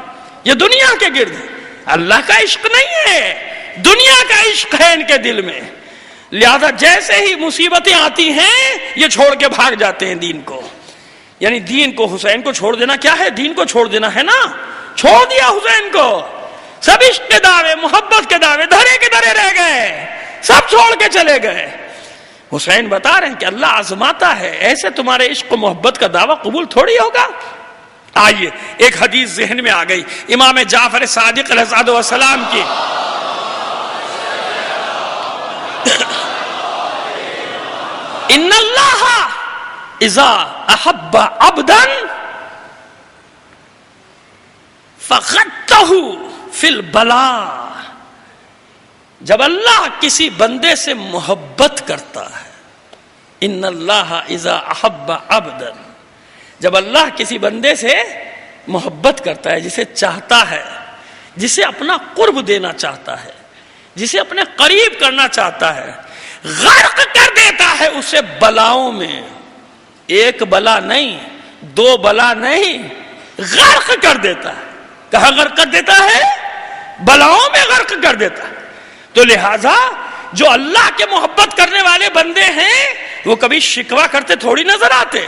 یہ دنیا کے گرد. اللہ کا عشق نہیں ہے, دنیا کا عشق ہے ان کے دل میں. لہذا جیسے ہی مصیبتیں آتی ہیں یہ چھوڑ کے بھاگ جاتے ہیں دین کو. یعنی دین کو, حسین کو چھوڑ دینا کیا ہے؟ دین کو چھوڑ دینا ہے نا. چھوڑ دیا حسین کو, سب عشق کے دعوے, محبت کے دعوے دھرے کے دھرے رہ گئے, سب چھوڑ کے چلے گئے. حسین بتا رہے ہیں کہ اللہ آزماتا ہے، ایسے تمہارے عشق و محبت کا دعویٰ قبول تھوڑی ہوگا۔ آئیے ایک حدیث ذہن میں آ گئی امام جعفر صادق علیہ السلام کی، ان اللہ اذا احب عبدا فخطہ فی البلاء، جب اللہ کسی بندے سے محبت کرتا ہے، ان اللہ اذا احب عبدا، جب اللہ کسی بندے سے محبت کرتا ہے، جسے چاہتا ہے، جسے اپنا قرب دینا چاہتا ہے، جسے اپنے قریب کرنا چاہتا ہے، غرق کر دیتا ہے اسے بلاؤں میں، ایک بلا نہیں، دو بلا نہیں، غرق کر دیتا ہے۔ کہاں غرق کر دیتا ہے؟ بلاؤں میں غرق کر دیتا ہے۔ تو لہذا جو اللہ کے محبت کرنے والے بندے ہیں وہ کبھی شکوہ کرتے تھوڑی نظر آتے۔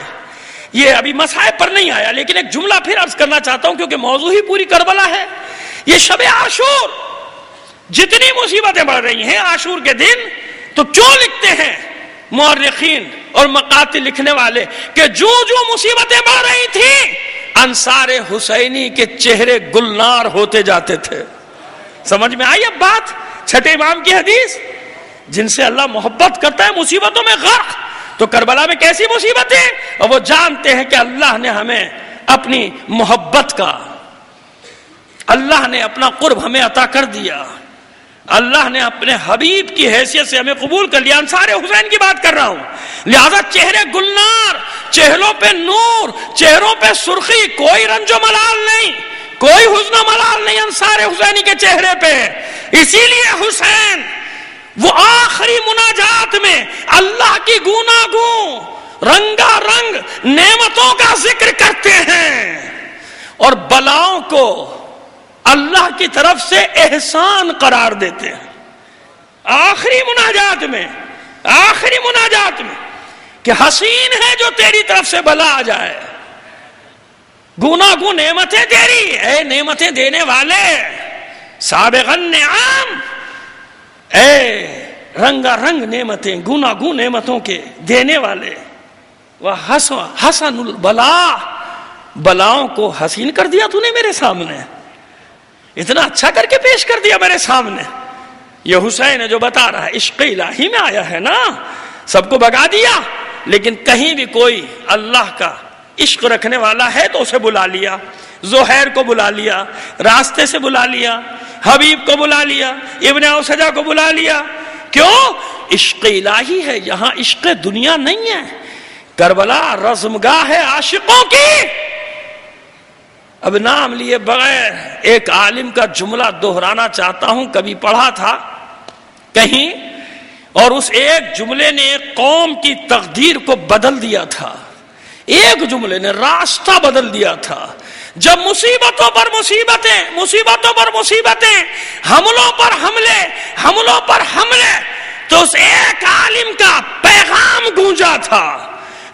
یہ ابھی مصائب پر نہیں آیا، لیکن ایک جملہ پھر عرض کرنا چاہتا ہوں کیونکہ موضوع ہی پوری کربلا ہے۔ یہ شب عاشور، جتنی مصیبتیں بڑھ رہی ہیں عاشور کے دن، تو کیوں لکھتے ہیں مورخین اور مقاتل لکھنے والے کہ جو مصیبتیں بڑھ رہی تھیں انصار حسینی کے چہرے گلنار ہوتے جاتے تھے۔ سمجھ میں آئی اب بات؟ چھٹے امام کی حدیث، جن سے اللہ محبت کرتا ہے مصیبتوں میں غرق، تو کربلا میں کیسی مصیبتیں، اور وہ جانتے ہیں کہ اللہ نے ہمیں اپنی محبت کا، اللہ نے اپنا قرب ہمیں عطا کر دیا، اللہ نے اپنے حبیب کی حیثیت سے ہمیں قبول کر لیا۔ انصار حسین کی بات کر رہا ہوں، لہذا چہرے گلنار، چہروں پہ نور، چہروں پہ سرخی، کوئی رنج و ملال نہیں، کوئی حزن و ملال نہیں انصار حسینی کے چہرے پہ۔ اسی لیے حسین وہ آخری مناجات میں اللہ کی گوناگوں رنگا رنگ نعمتوں کا ذکر کرتے ہیں اور بلاؤں کو اللہ کی طرف سے احسان قرار دیتے ہیں۔ آخری مناجات میں کہ حسین ہے جو تیری طرف سے بلا آ جائے، گوناگوں نعمتیں تیری، اے نعمتیں دینے والے، سابغ النعام، اے رنگا رنگ نعمتیں، گوناگوں نعمتوں کے دینے والے، حسن البلا، بلاؤں کو حسین کر دیا تو نے میرے سامنے، اتنا اچھا کر کے پیش کر دیا میرے سامنے۔ یہ حسین ہے جو بتا رہا ہے عشق الہی میں آیا ہے نا، سب کو بگا دیا، لیکن کہیں بھی کوئی اللہ کا عشق رکھنے والا ہے تو اسے بلا لیا، زہیر کو بلا لیا، راستے سے بلا لیا، حبیب کو بلا لیا، ابن اوسجا کو بلا لیا۔ کیوں؟ عشق الہی ہے، یہاں عشق دنیا نہیں ہے۔ کربلا رزمگاہ ہے عاشقوں کی۔ اب نام لیے بغیر ایک عالم کا جملہ دہرانا چاہتا ہوں، کبھی پڑھا تھا کہیں، اور اس ایک جملے نے ایک قوم کی تقدیر کو بدل دیا تھا، ایک جملے نے راستہ بدل دیا تھا۔ جب مصیبتوں پر مصیبتیں، حملوں پر حملے، تو اس ایک عالم کا پیغام گونجا تھا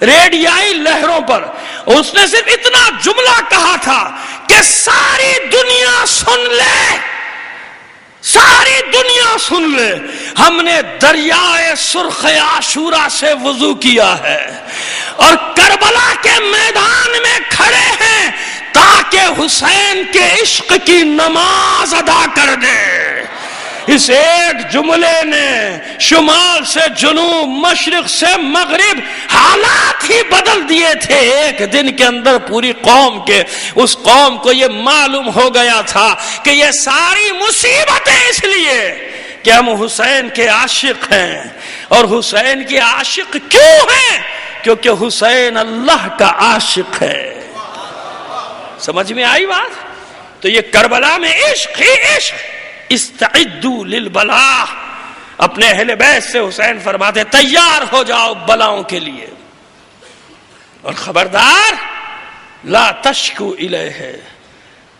ریڈیائی لہروں پر۔ اس نے صرف اتنا جملہ کہا تھا کہ ساری دنیا سن لے، ہم نے دریائے سرخ عاشورہ سے وضو کیا ہے اور کربلا کے میدان میں کھڑے ہیں تاکہ حسین کے عشق کی نماز ادا کر دے۔ اس ایک جملے نے شمال سے جنوب، مشرق سے مغرب حالات ہی بدل دیے تھے۔ ایک دن کے اندر پوری قوم کے، اس قوم کو یہ معلوم ہو گیا تھا کہ یہ ساری مصیبتیں اس لیے کہ ہم حسین کے عاشق ہیں، اور حسین کے عاشق کیوں ہیں؟ کیونکہ حسین اللہ کا عاشق ہے۔ سمجھ میں آئی بات؟ تو یہ کربلا میں عشق ہی عشق۔ استعدوا للبلا، اپنے اہل بیت سے حسین فرماتے تیار ہو جاؤ بلاؤں کے لیے، اور خبردار لا تشکو الیہ،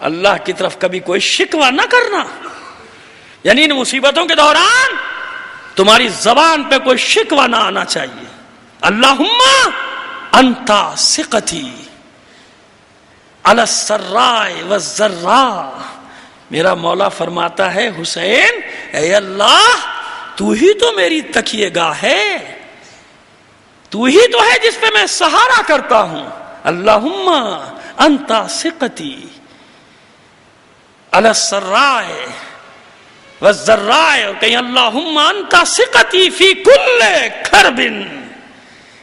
اللہ کی طرف کبھی کوئی شکوہ نہ کرنا، یعنی ان مصیبتوں کے دوران تمہاری زبان پہ کوئی شکوہ نہ آنا چاہیے۔ اللہم انت ثقتی علی السراء والضراء، میرا مولا فرماتا ہے حسین اے اللہ تو ہی تو میری تکیے گاہ ہے، تو ہی تو ہے جس پہ میں سہارا کرتا ہوں. اللہم انت ثقتی علی السراء والضراء، اور کہیں اللہم انت ثقتی فی کل کرب،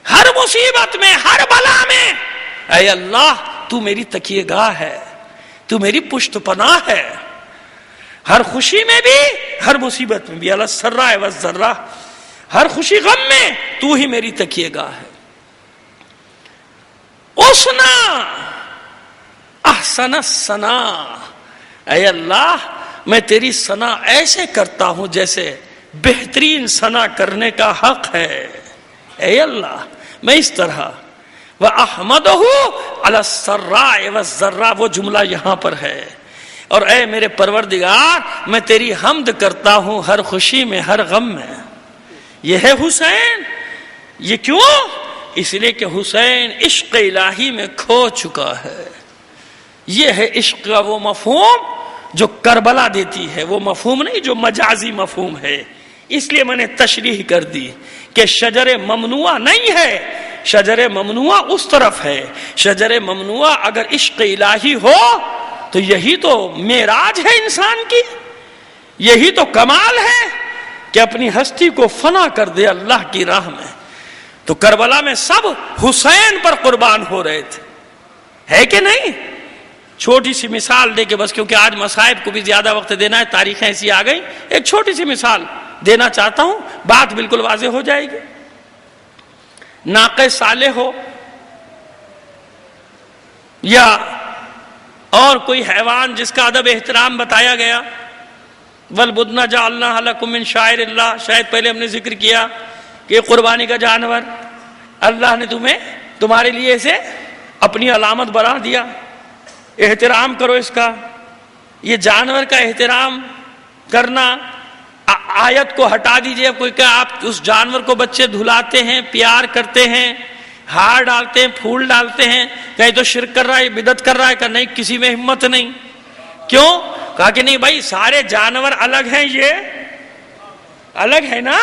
ہر مصیبت میں، ہر بلا میں اے اللہ تو میری تکیے گاہ ہے، تو میری پشت پناہ ہے، ہر خوشی میں بھی ہر مصیبت میں بھی. علی السراء والضراء، ہر خوشی غم میں تو ہی میری تکیے گاہ ہے. اسنا احسن الثناء، اے اللہ میں تیری ثنا ایسے کرتا ہوں جیسے بہترین ثنا کرنے کا حق ہے. اے اللہ میں اس طرح وَأَحْمَدُهُ عَلَى السَّرَّاءِ وَالضَّرَّاء، وہ جملہ یہاں پر ہے. اور اے میرے پروردگار میں تیری حمد کرتا ہوں ہر خوشی میں، ہر غم میں. یہ ہے حسین. یہ کیوں؟ اس لیے کہ حسین عشق الہی میں کھو چکا ہے. یہ ہے عشق کا وہ مفہوم جو کربلا دیتی ہے، وہ مفہوم نہیں جو مجازی مفہوم ہے. اس لیے میں نے تشریح کر دی کہ شجر ممنوعہ نہیں ہے، شجر ممنوعہ اس طرف ہے. شجر ممنوعہ اگر عشق الہی ہو تو یہی تو معراج ہے انسان کی، یہی تو کمال ہے کہ اپنی ہستی کو فنا کر دے اللہ کی راہ میں. تو کربلا میں سب حسین پر قربان ہو رہے تھے، ہے کہ نہیں؟ چھوٹی سی مثال دے کے بس، کیونکہ آج مصائب کو بھی زیادہ وقت دینا ہے، تاریخیں ایسی آ گئی، ایک چھوٹی سی مثال دینا چاہتا ہوں، بات بالکل واضح ہو جائے گی. ناقہ صالح ہو یا اور کوئی حیوان جس کا ادب احترام بتایا گیا، وَالْبُدْنَ جَعَلْنَاهَا لَكُم مِّن شَعَائِرِ اللَّهِ، شاید پہلے ہم نے ذکر کیا کہ قربانی کا جانور اللہ نے تمہارے لیے اسے اپنی علامت بنا دیا، احترام کرو اس کا. یہ جانور کا احترام کرنا، آیت کو ہٹا دیجئے. کوئی کہ آپ اس جانور کو بچے دھلاتے ہیں، پیار کرتے ہیں، ہار ڈالتے ہیں، پھول ڈالتے ہیں، کہیں تو شرک کر رہا ہے، بدعت کر رہا ہے. کہ نہیں، کسی میں ہمت نہیں. کیوں؟ کہا کہ نہیں بھائی سارے جانور الگ ہیں، یہ الگ ہے نا.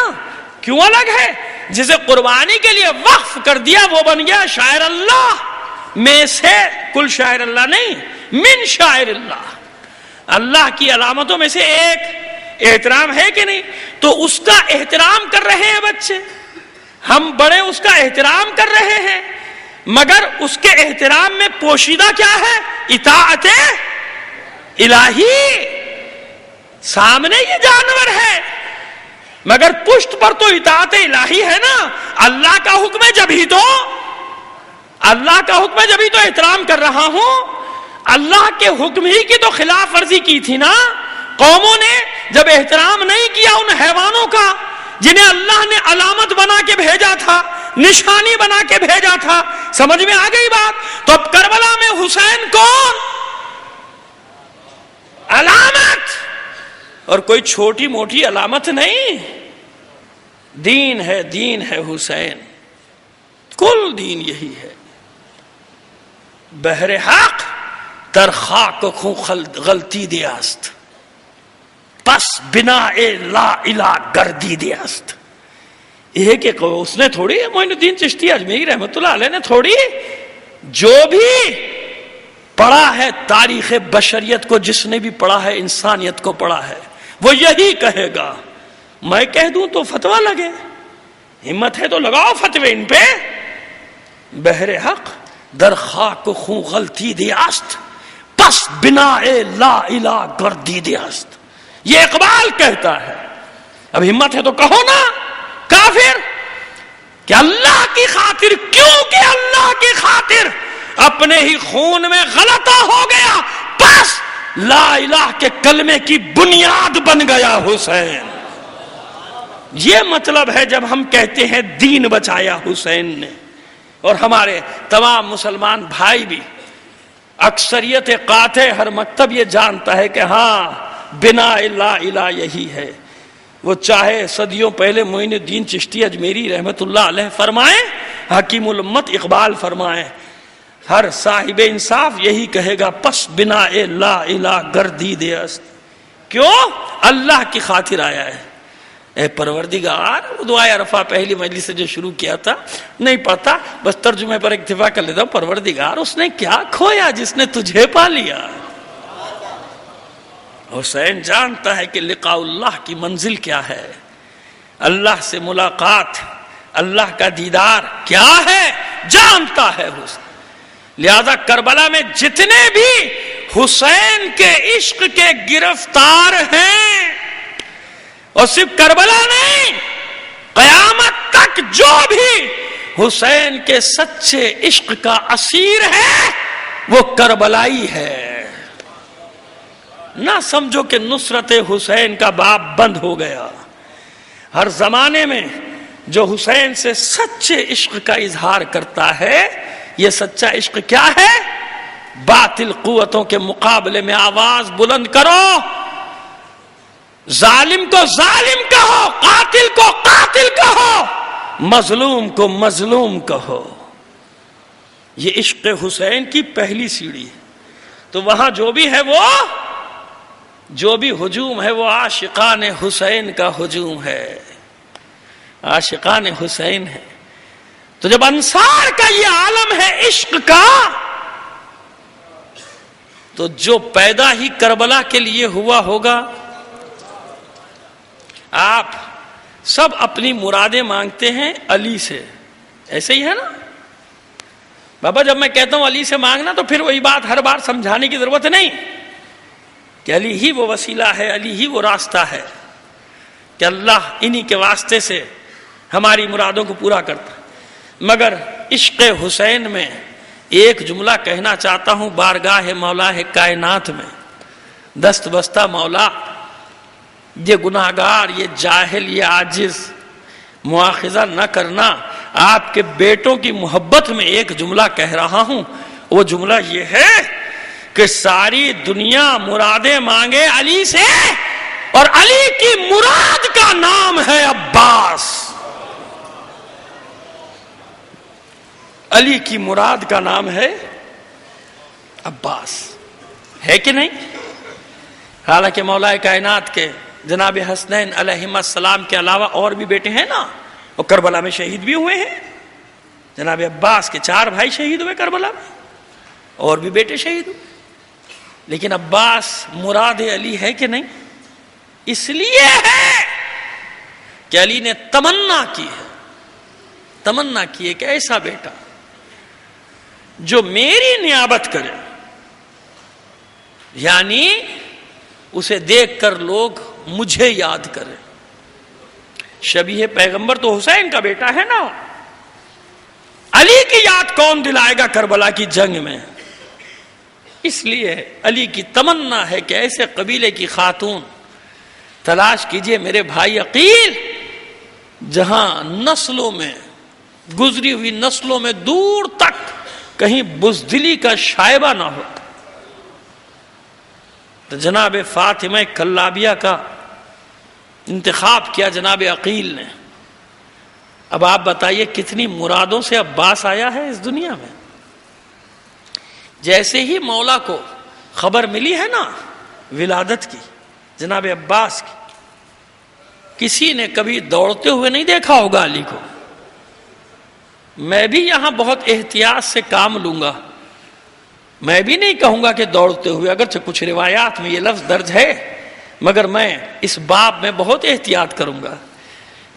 کیوں الگ ہے؟ جسے قربانی کے لیے وقف کر دیا وہ بن گیا شاعر اللہ میں سے. کل شاعر اللہ نہیں، من شاعر اللہ، اللہ کی علامتوں میں سے ایک. احترام ہے کہ نہیں؟ تو اس کا احترام کر رہے ہیں بچے، ہم بڑے اس کا احترام کر رہے ہیں، مگر اس کے احترام میں پوشیدہ کیا ہے؟ اطاعت الہی. سامنے یہ جانور ہے مگر پشت پر تو اطاعت الہی ہے نا. اللہ کا حکم ہے جبھی تو، اللہ کا حکم ہے جبھی تو احترام کر رہا ہوں. اللہ کے حکم ہی کی تو خلاف ورزی کی تھی نا قوموں نے جب احترام نہیں کیا ان حیوانوں کا جنہیں اللہ نے علامت بنا کے بھیجا تھا، نشانی بنا کے بھیجا تھا. سمجھ میں آ گئی بات؟ تو اب کربلا میں حسین کون؟ علامت، اور کوئی چھوٹی موٹی علامت نہیں. دین ہے، دین ہے حسین، کل دین یہی ہے. بہر حق در خاک خوں غلطی دیاست، پس بنا لا الہ گردی دیاست. یہ کہ اس نے تھوڑی، معین الدین چشتی اجمیری رحمت اللہ علیہ نے تھوڑی، جو بھی پڑھا ہے تاریخ بشریت کو، جس نے بھی پڑھا ہے انسانیت کو پڑھا ہے، وہ یہی کہے گا. میں کہہ دوں تو فتویٰ لگے، ہمت ہے تو لگاؤ فتوے ان پہ. بہر حق در خاک خوں غلطی دیاست، پس بنا لا الہ گردی دیاست. یہ اقبال کہتا ہے. اب ہمت ہے تو کہو نا کافر کہ اللہ کی خاطر، کیوں کہ اللہ کی خاطر اپنے ہی خون میں غلطہ ہو گیا، بس لا الہ کے کلمے کی بنیاد بن گیا حسین. یہ مطلب ہے جب ہم کہتے ہیں دین بچایا حسین نے. اور ہمارے تمام مسلمان بھائی بھی، اکثریت قاطع ہر مکتب یہ جانتا ہے کہ ہاں بنا لا الہ یہی ہے. وہ چاہے صدیوں پہلے معین الدین چشتی اجمیری رحمت اللہ علیہ فرمائیں، حکیم الامت اقبال فرمائیں، ہر صاحب انصاف یہی کہے گا، پس بنا لا الہ گردی دیست. کیوں؟ اللہ کی خاطر آیا ہے. اے پروردگار، وہ دعائے عرفہ پہلی مجلس سے جو شروع کیا تھا نہیں پڑھتا، بس ترجمے پر اکتفا کر لیتا ہوں، پروردگار اس نے کیا کھویا جس نے تجھے پا لیا؟ حسین جانتا ہے کہ لقاء اللہ کی منزل کیا ہے، اللہ سے ملاقات، اللہ کا دیدار کیا ہے، جانتا ہے حسین۔ لہذا کربلا میں جتنے بھی حسین کے عشق کے گرفتار ہیں، اور صرف کربلا نہیں، قیامت تک جو بھی حسین کے سچے عشق کا اسیر ہے وہ کربلائی ہے۔ نہ سمجھو کہ نصرت حسین کا باب بند ہو گیا۔ ہر زمانے میں جو حسین سے سچے عشق کا اظہار کرتا ہے، یہ سچا عشق کیا ہے؟ باطل قوتوں کے مقابلے میں آواز بلند کرو، ظالم کو ظالم کہو، قاتل کو قاتل کہو، مظلوم کو مظلوم کہو۔ یہ عشق حسین کی پہلی سیڑھی ہے۔ تو وہاں جو بھی ہے، وہ جو بھی ہجوم ہے، وہ عاشقان حسین کا ہجوم ہے، عاشقان حسین ہے۔ تو جب انصار کا یہ عالم ہے عشق کا، تو جو پیدا ہی کربلا کے لیے ہوا ہوگا۔ آپ سب اپنی مرادیں مانگتے ہیں علی سے، ایسے ہی ہے نا بابا؟ جب میں کہتا ہوں علی سے مانگنا تو پھر وہی بات ہر بار سمجھانے کی ضرورت نہیں کہ علی ہی وہ وسیلہ ہے، علی ہی وہ راستہ ہے، کہ اللہ انہی کے واسطے سے ہماری مرادوں کو پورا کرتا ہے۔ مگر عشق حسین میں ایک جملہ کہنا چاہتا ہوں، بارگاہ مولا ہے کائنات میں دست بستہ مولا، یہ گناہگار، یہ جاہل، یہ عاجز مواخذہ نہ کرنا، آپ کے بیٹوں کی محبت میں ایک جملہ کہہ رہا ہوں۔ وہ جملہ یہ ہے کہ ساری دنیا مرادیں مانگے علی سے، اور علی کی مراد کا نام ہے عباس۔ علی کی مراد کا نام ہے عباس، ہے کہ نہیں؟ حالانکہ مولا کائنات کے جناب حسنین علیہم السلام کے علاوہ اور بھی بیٹے ہیں نا، وہ کربلا میں شہید بھی ہوئے ہیں۔ جناب عباس کے 4 بھائی شہید ہوئے کربلا میں، اور بھی بیٹے شہید ہوئے، لیکن عباس مراد علی ہے کہ نہیں؟ اس لیے ہے کہ علی نے تمنا کی ہے، تمنا کی ہے کہ ایسا بیٹا جو میری نیابت کرے، یعنی اسے دیکھ کر لوگ مجھے یاد کریں۔ شبیہ پیغمبر تو حسین کا بیٹا ہے نا، علی کی یاد کون دلائے گا کربلا کی جنگ میں؟ اس لیے علی کی تمنا ہے کہ ایسے قبیلے کی خاتون تلاش کیجئے میرے بھائی عقیل، جہاں نسلوں میں، گزری ہوئی نسلوں میں دور تک کہیں بزدلی کا شائبہ نہ ہو۔ تو جناب فاطمہ کلابیہ کا انتخاب کیا جناب عقیل نے۔ اب آپ بتائیے کتنی مرادوں سے عباس آیا ہے اس دنیا میں۔ جیسے ہی مولا کو خبر ملی ہے نا ولادت کی، جناب عباس کی، کسی نے کبھی دوڑتے ہوئے نہیں دیکھا ہوگا علی کو۔ میں بھی یہاں بہت احتیاط سے کام لوں گا، میں بھی نہیں کہوں گا کہ دوڑتے ہوئے، اگرچہ کچھ روایات میں یہ لفظ درج ہے، مگر میں اس باب میں بہت احتیاط کروں گا۔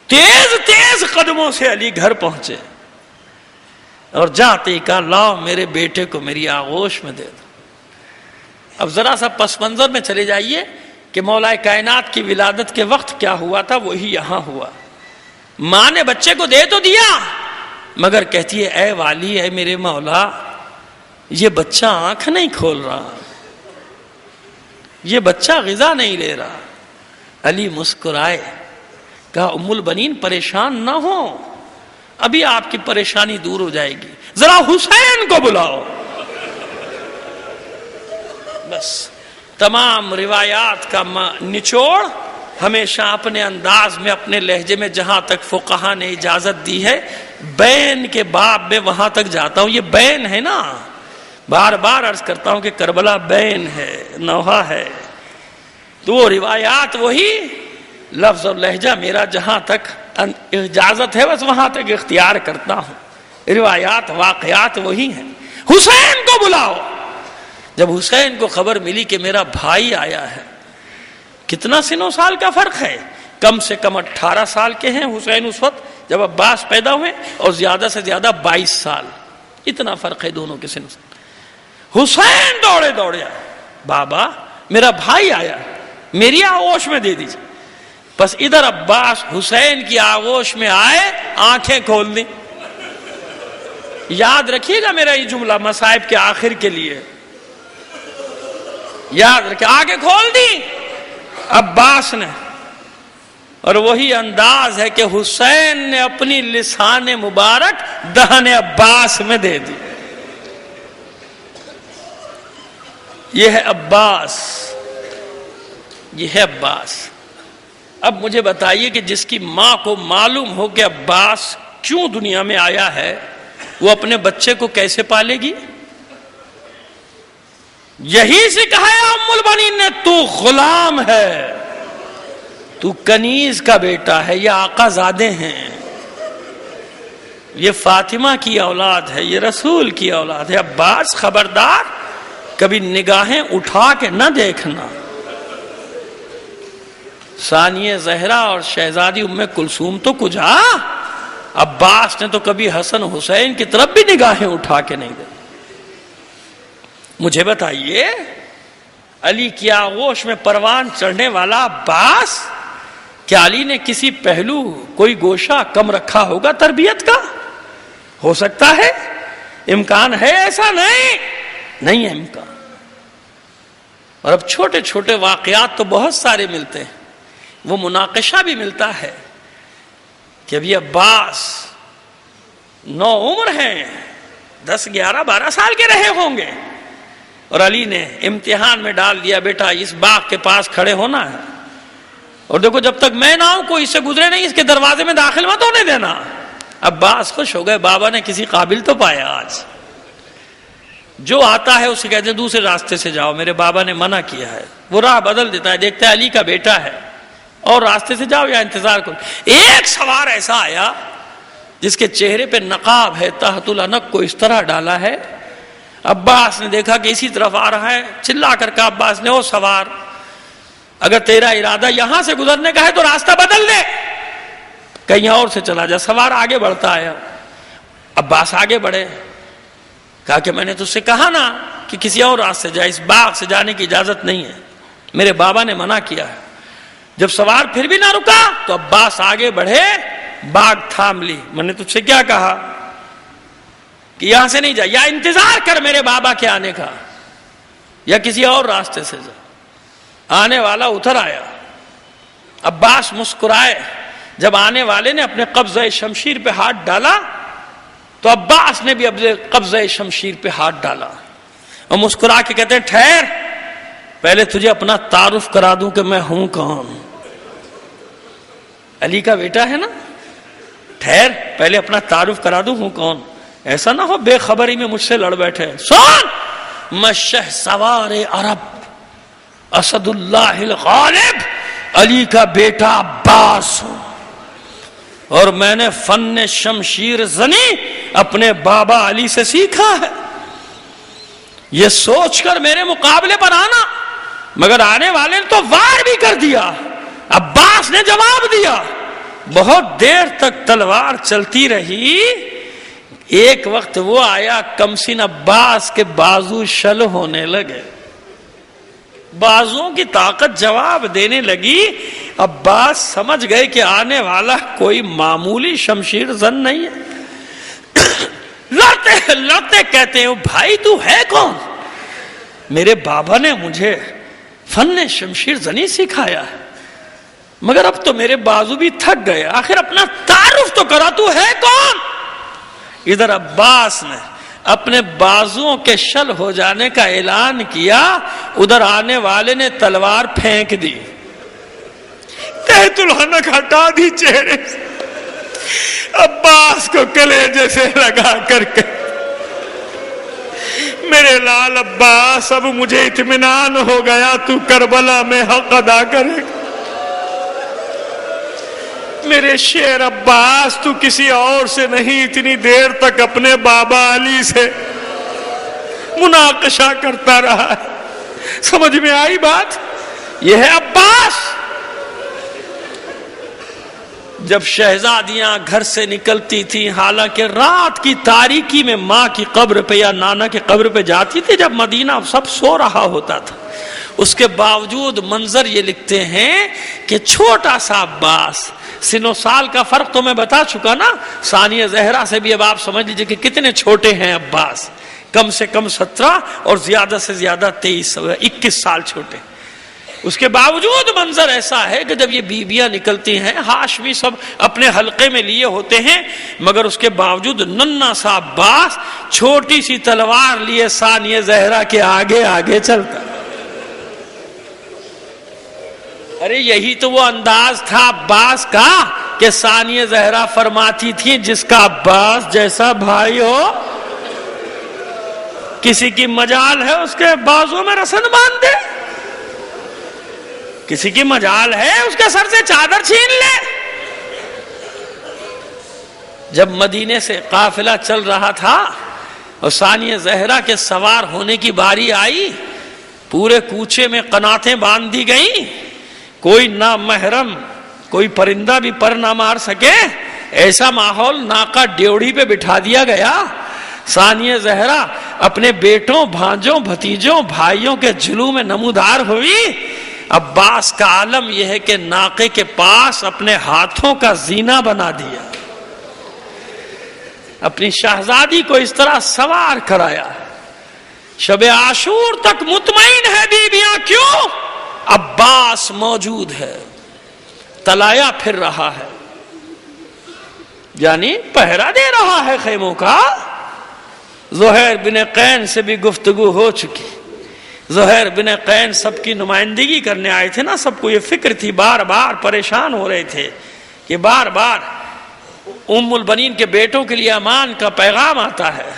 تیز تیز قدموں سے علی گھر پہنچے اور جاتے ہی کہا لاؤ میرے بیٹے کو میری آغوش میں دے دو۔ اب ذرا سا پس منظر میں چلے جائیے کہ مولا کائنات کی ولادت کے وقت کیا ہوا تھا، وہی یہاں ہوا۔ ماں نے بچے کو دے تو دیا، مگر کہتی ہے اے والی، اے میرے مولا، یہ بچہ آنکھ نہیں کھول رہا، یہ بچہ غذا نہیں لے رہا۔ علی مسکرائے، کہا ام البنین پریشان نہ ہو، ابھی آپ کی پریشانی دور ہو جائے گی، ذرا حسین کو بلاؤ۔ بس تمام روایات کا نچوڑ ہمیشہ اپنے انداز میں، اپنے لہجے میں، جہاں تک فقہا نے اجازت دی ہے بین کے باب میں وہاں تک جاتا ہوں۔ یہ بین ہے نا، بار بار عرض کرتا ہوں کہ کربلا بین ہے، نوحہ ہے، تو وہ روایات وہی لفظ اور لہجہ میرا جہاں تک اجازت ہے بس وہاں تک اختیار کرتا ہوں، روایات واقعات وہی ہیں۔ حسین کو بلاؤ۔ جب حسین کو خبر ملی کہ میرا بھائی آیا ہے، کتنا سن و سال کا فرق ہے، کم سے کم 18 سال کے ہیں حسین اس وقت جب عباس پیدا ہوئے، اور زیادہ سے زیادہ 22 سال، اتنا فرق ہے دونوں کے سن و سال۔ حسین دوڑے دوڑے آئے، بابا میرا بھائی آیا، میری آغوش میں دے دیجیے۔ بس ادھر عباس حسین کی آغوش میں آئے، آنکھیں کھول دیں۔ یاد رکھیے گا میرا یہ جملہ مصائب کے آخر کے لیے، یاد رکھیے، آنکھیں کھول دی عباس نے، اور وہی انداز ہے کہ حسین نے اپنی لسان مبارک دہن عباس میں دے دی۔ یہ ہے عباس، یہ ہے عباس۔ اب مجھے بتائیے کہ جس کی ماں کو معلوم ہو کہ عباس کیوں دنیا میں آیا ہے، وہ اپنے بچے کو کیسے پالے گی؟ یہی سکھایا ام البنین نے، تو غلام ہے، تو کنیز کا بیٹا ہے، یہ آقا زادے ہیں، یہ فاطمہ کی اولاد ہے، یہ رسول کی اولاد ہے۔ عباس خبردار کبھی نگاہیں اٹھا کے نہ دیکھنا۔ ثانیہ زہرا اور شہزادی ام کلثوم تو کجا، عباس نے تو کبھی حسن حسین کی طرف بھی نگاہیں اٹھا کے نہیں دیکھی۔ مجھے بتائیے، علی کی آغوش میں پروان چڑھنے والا عباس، کیا علی نے کسی پہلو کوئی گوشہ کم رکھا ہوگا تربیت کا؟ ہو سکتا ہے، امکان ہے ایسا؟ نہیں ہے امکان۔ اور اب چھوٹے چھوٹے واقعات تو بہت سارے ملتے ہیں، وہ مناقشہ بھی ملتا ہے کہ ابھی عباس نو عمر ہیں، 10 11 12 سال کے رہے ہوں گے، اور علی نے امتحان میں ڈال دیا، بیٹا اس باغ کے پاس کھڑے ہونا ہے، اور دیکھو جب تک میں نہ آؤں کوئی اس سے گزرے نہیں، اس کے دروازے میں داخل مت ہونے دینا۔ عباس خوش ہو گئے، بابا نے کسی قابل تو پایا آج، جو آتا ہے اسے کہتے ہیں دوسرے راستے سے جاؤ، میرے بابا نے منع کیا ہے، وہ راہ بدل دیتا ہے، دیکھتا ہے علی کا بیٹا ہے، اور راستے سے جاؤ یا انتظار کرو۔ ایک سوار ایسا آیا جس کے چہرے پہ نقاب ہے، تحت العنق کو اس طرح ڈالا ہے، عباس نے دیکھا کہ اسی طرف آ رہا ہے، چلا کر کہا عباس نے، او سوار، اگر تیرا ارادہ یہاں سے گزرنے کا ہے تو راستہ بدل دے، کہیں اور سے چلا جا۔ سوار آگے بڑھتا آیا، عباس آگے بڑھے، کہا کہ میں نے تجھ سے کہا نا کہ کسی اور راستے جائے، اس باغ سے جانے کی اجازت نہیں ہے، میرے بابا نے منع کیا ہے۔ جب سوار پھر بھی نہ رکا تو عباس آگے بڑھے، باغ تھام لی، میں نے تجھ سے کیا کہا کہ یہاں سے نہیں جا، یا انتظار کر میرے بابا کے آنے کا، یا کسی اور راستے سے جا۔ آنے والا اتر آیا، عباس مسکرائے، جب آنے والے نے اپنے قبضہ شمشیر پہ ہاتھ ڈالا تو عباس نے بھی اپنے قبضہ شمشیر پہ ہاتھ ڈالا، اور مسکرا کے کہتے ہیں، ٹھہر، پہلے تجھے اپنا تعارف کرا دوں کہ میں ہوں کون۔ علی کا بیٹا ہے نا، ٹھہر پہلے اپنا تعارف کرا دوں ہوں کون، ایسا نہ ہو بے خبری میں مجھ سے لڑ بیٹھے۔ سن، میں شہسوار عرب اسد اللہ الغالب علی کا بیٹا عباس ہوں، اور میں نے فن شمشیر زنی اپنے بابا علی سے سیکھا ہے، یہ سوچ کر میرے مقابلے پر آنا، مگر آنے والے نے تو وار بھی کر دیا۔ عباس نے جواب دیا، بہت دیر تک تلوار چلتی رہی، ایک وقت وہ آیا کمسن عباس کے بازو شل ہونے لگے، بازوؤں کی طاقت جواب دینے لگی۔ عباس سمجھ گئے کہ آنے والا کوئی معمولی شمشیر زن نہیں ہے، لڑتے لڑتے کہتے ہیں، بھائی تو ہے کون؟ میرے بابا نے مجھے فن شمشیر زنی سکھایا ہے، مگر اب تو میرے بازو بھی تھک گئے، آخر اپنا تعارف تو کرا، تو ہے کون؟ ادھر عباس نے اپنے بازوؤں کے شل ہو جانے کا اعلان کیا، ادھر آنے والے نے تلوار پھینک دی، تحت العنق ہٹا دی چہرے سے، عباس کو کلیجے سے لگا کر کے، میرے لال عباس اب مجھے اطمینان ہو گیا، تو کربلا میں حق ادا کرے گا۔ میرے شیر عباس تو کسی اور سے نہیں اتنی دیر تک اپنے بابا علی سے مناقشہ کرتا رہا ہے. سمجھ میں آئی بات؟ یہ ہے عباس. جب شہزادیاں گھر سے نکلتی تھی، حالانکہ رات کی تاریکی میں ماں کی قبر پہ یا نانا کی قبر پہ جاتی تھی جب مدینہ سب سو رہا ہوتا تھا، اس کے باوجود منظر یہ لکھتے ہیں کہ چھوٹا سا عباس، سن و سال کا فرق تو میں بتا چکا نا، ثانیہ زہرا سے بھی اب آپ سمجھ لیجئے کہ کتنے چھوٹے ہیں عباس، کم سے کم 17 اور زیادہ سے زیادہ 21 سال چھوٹے. اس کے باوجود منظر ایسا ہے کہ جب یہ بیویاں نکلتی ہیں، ہاشمی سب اپنے حلقے میں لیے ہوتے ہیں، مگر اس کے باوجود ننھا سا عباس چھوٹی سی تلوار لیے ثانیہ زہرا کے آگے آگے چلتا. ارے یہی تو وہ انداز تھا عباس کا کہ ثانیہ زہرا فرماتی تھی جس کا عباس جیسا بھائی ہو، کسی کی مجال ہے اس کے بازوں میں رسن باندھ دے، کسی کی مجال ہے اس کے سر سے چادر چھین لے. جب مدینے سے قافلہ چل رہا تھا اور ثانیہ زہرا کے سوار ہونے کی باری آئی، پورے کوچے میں قناتیں باندھ دی گئیں، کوئی نہ محرم کوئی پرندہ بھی پر نہ مار سکے، ایسا ماحول، ناکا ڈیوڑی پہ بٹھا دیا گیا. ثانیہ زہرا اپنے بیٹوں، بھانجوں، بھتیجوں، بھائیوں کے جلوہ میں نمودار ہوئی. عباس کا عالم یہ ہے کہ ناقے کے پاس اپنے ہاتھوں کا زینہ بنا دیا، اپنی شہزادی کو اس طرح سوار کرایا. شب عاشور تک مطمئن ہے بیویاں، کیوں؟ عباس موجود ہے، تلایا پھر رہا ہے، یعنی پہرا دے رہا ہے خیموں کا. زہیر بن قین سے بھی گفتگو ہو چکی. زہیر بن قین سب کی نمائندگی کرنے آئے تھے نا، سب کو یہ فکر تھی، بار بار پریشان ہو رہے تھے کہ بار بار ام البنین کے بیٹوں کے لیے امان کا پیغام آتا ہے.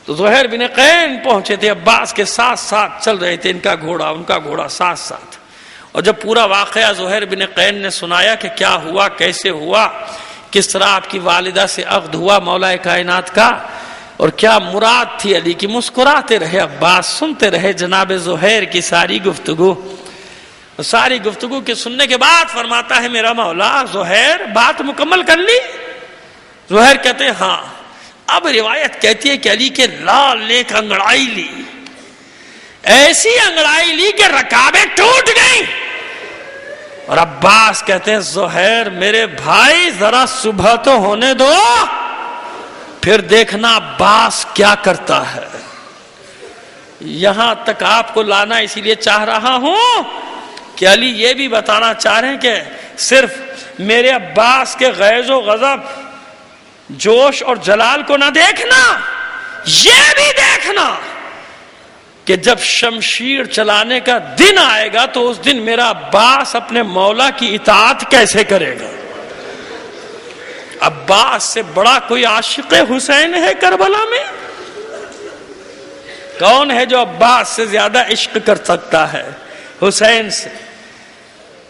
تو زہیر بن قین پہنچے تھے، عباس کے ساتھ ساتھ چل رہے تھے، ان کا گھوڑا ان کا گھوڑا ساتھ ساتھ. اور جب پورا واقعہ زہیر بن قین نے سنایا کہ کیا ہوا، کیسے ہوا، کس طرح آپ کی والدہ سے عقد ہوا مولا کائنات کا، اور کیا مراد تھی علی کی، مسکراتے رہے عباس، سنتے رہے جناب زہیر کی ساری گفتگو. ساری گفتگو کے سننے کے بعد فرماتا ہے میرا مولا زہیر بات مکمل کر لی؟ زہیر کہتے ہیں ہاں. اب روایت کہتی ہے کہ علی کے لال نے ایک انگڑائی لی، ایسی انگڑائی لی کہ رکابیں ٹوٹ گئیں. اور عباس کہتے ہیں زہیر میرے بھائی ذرا صبح تو ہونے دو، پھر دیکھنا عباس کیا کرتا ہے. یہاں تک آپ کو لانا اسی لیے چاہ رہا ہوں کہ علی یہ بھی بتانا چاہ رہے ہیں کہ صرف میرے عباس کے غیظ و غضب، جوش اور جلال کو نہ دیکھنا، یہ بھی دیکھنا کہ جب شمشیر چلانے کا دن آئے گا تو اس دن میرا عباس اپنے مولا کی اطاعت کیسے کرے گا. عباس سے بڑا کوئی عاشق حسین ہے کربلا میں؟ کون ہے جو عباس سے زیادہ عشق کر سکتا ہے حسین سے؟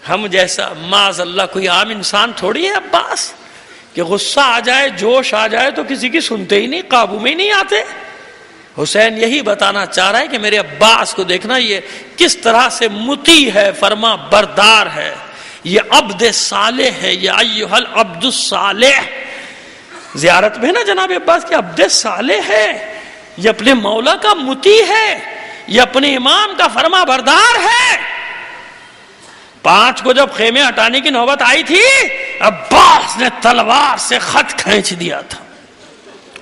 ہم جیسا معاذ اللہ کوئی عام انسان تھوڑی ہے عباس کہ غصہ آ جائے، جوش آ جائے تو کسی کی سنتے ہی نہیں، قابو میں ہی نہیں آتے. حسین یہی بتانا چاہ رہا ہے کہ میرے عباس کو دیکھنا یہ کس طرح سے مطیع ہے، فرما بردار ہے، یہ عبد صالح ہے، یا ایھا العبد الصالح. زیارت میں نا جناب عباس کی عبد صالح ہے، یہ اپنے مولا کا مطیع ہے، یہ اپنے امام کا فرما بردار ہے. 5 کو جب خیمے ہٹانے کی نوبت آئی تھی، عباس نے تلوار سے خط کھینچ دیا تھا.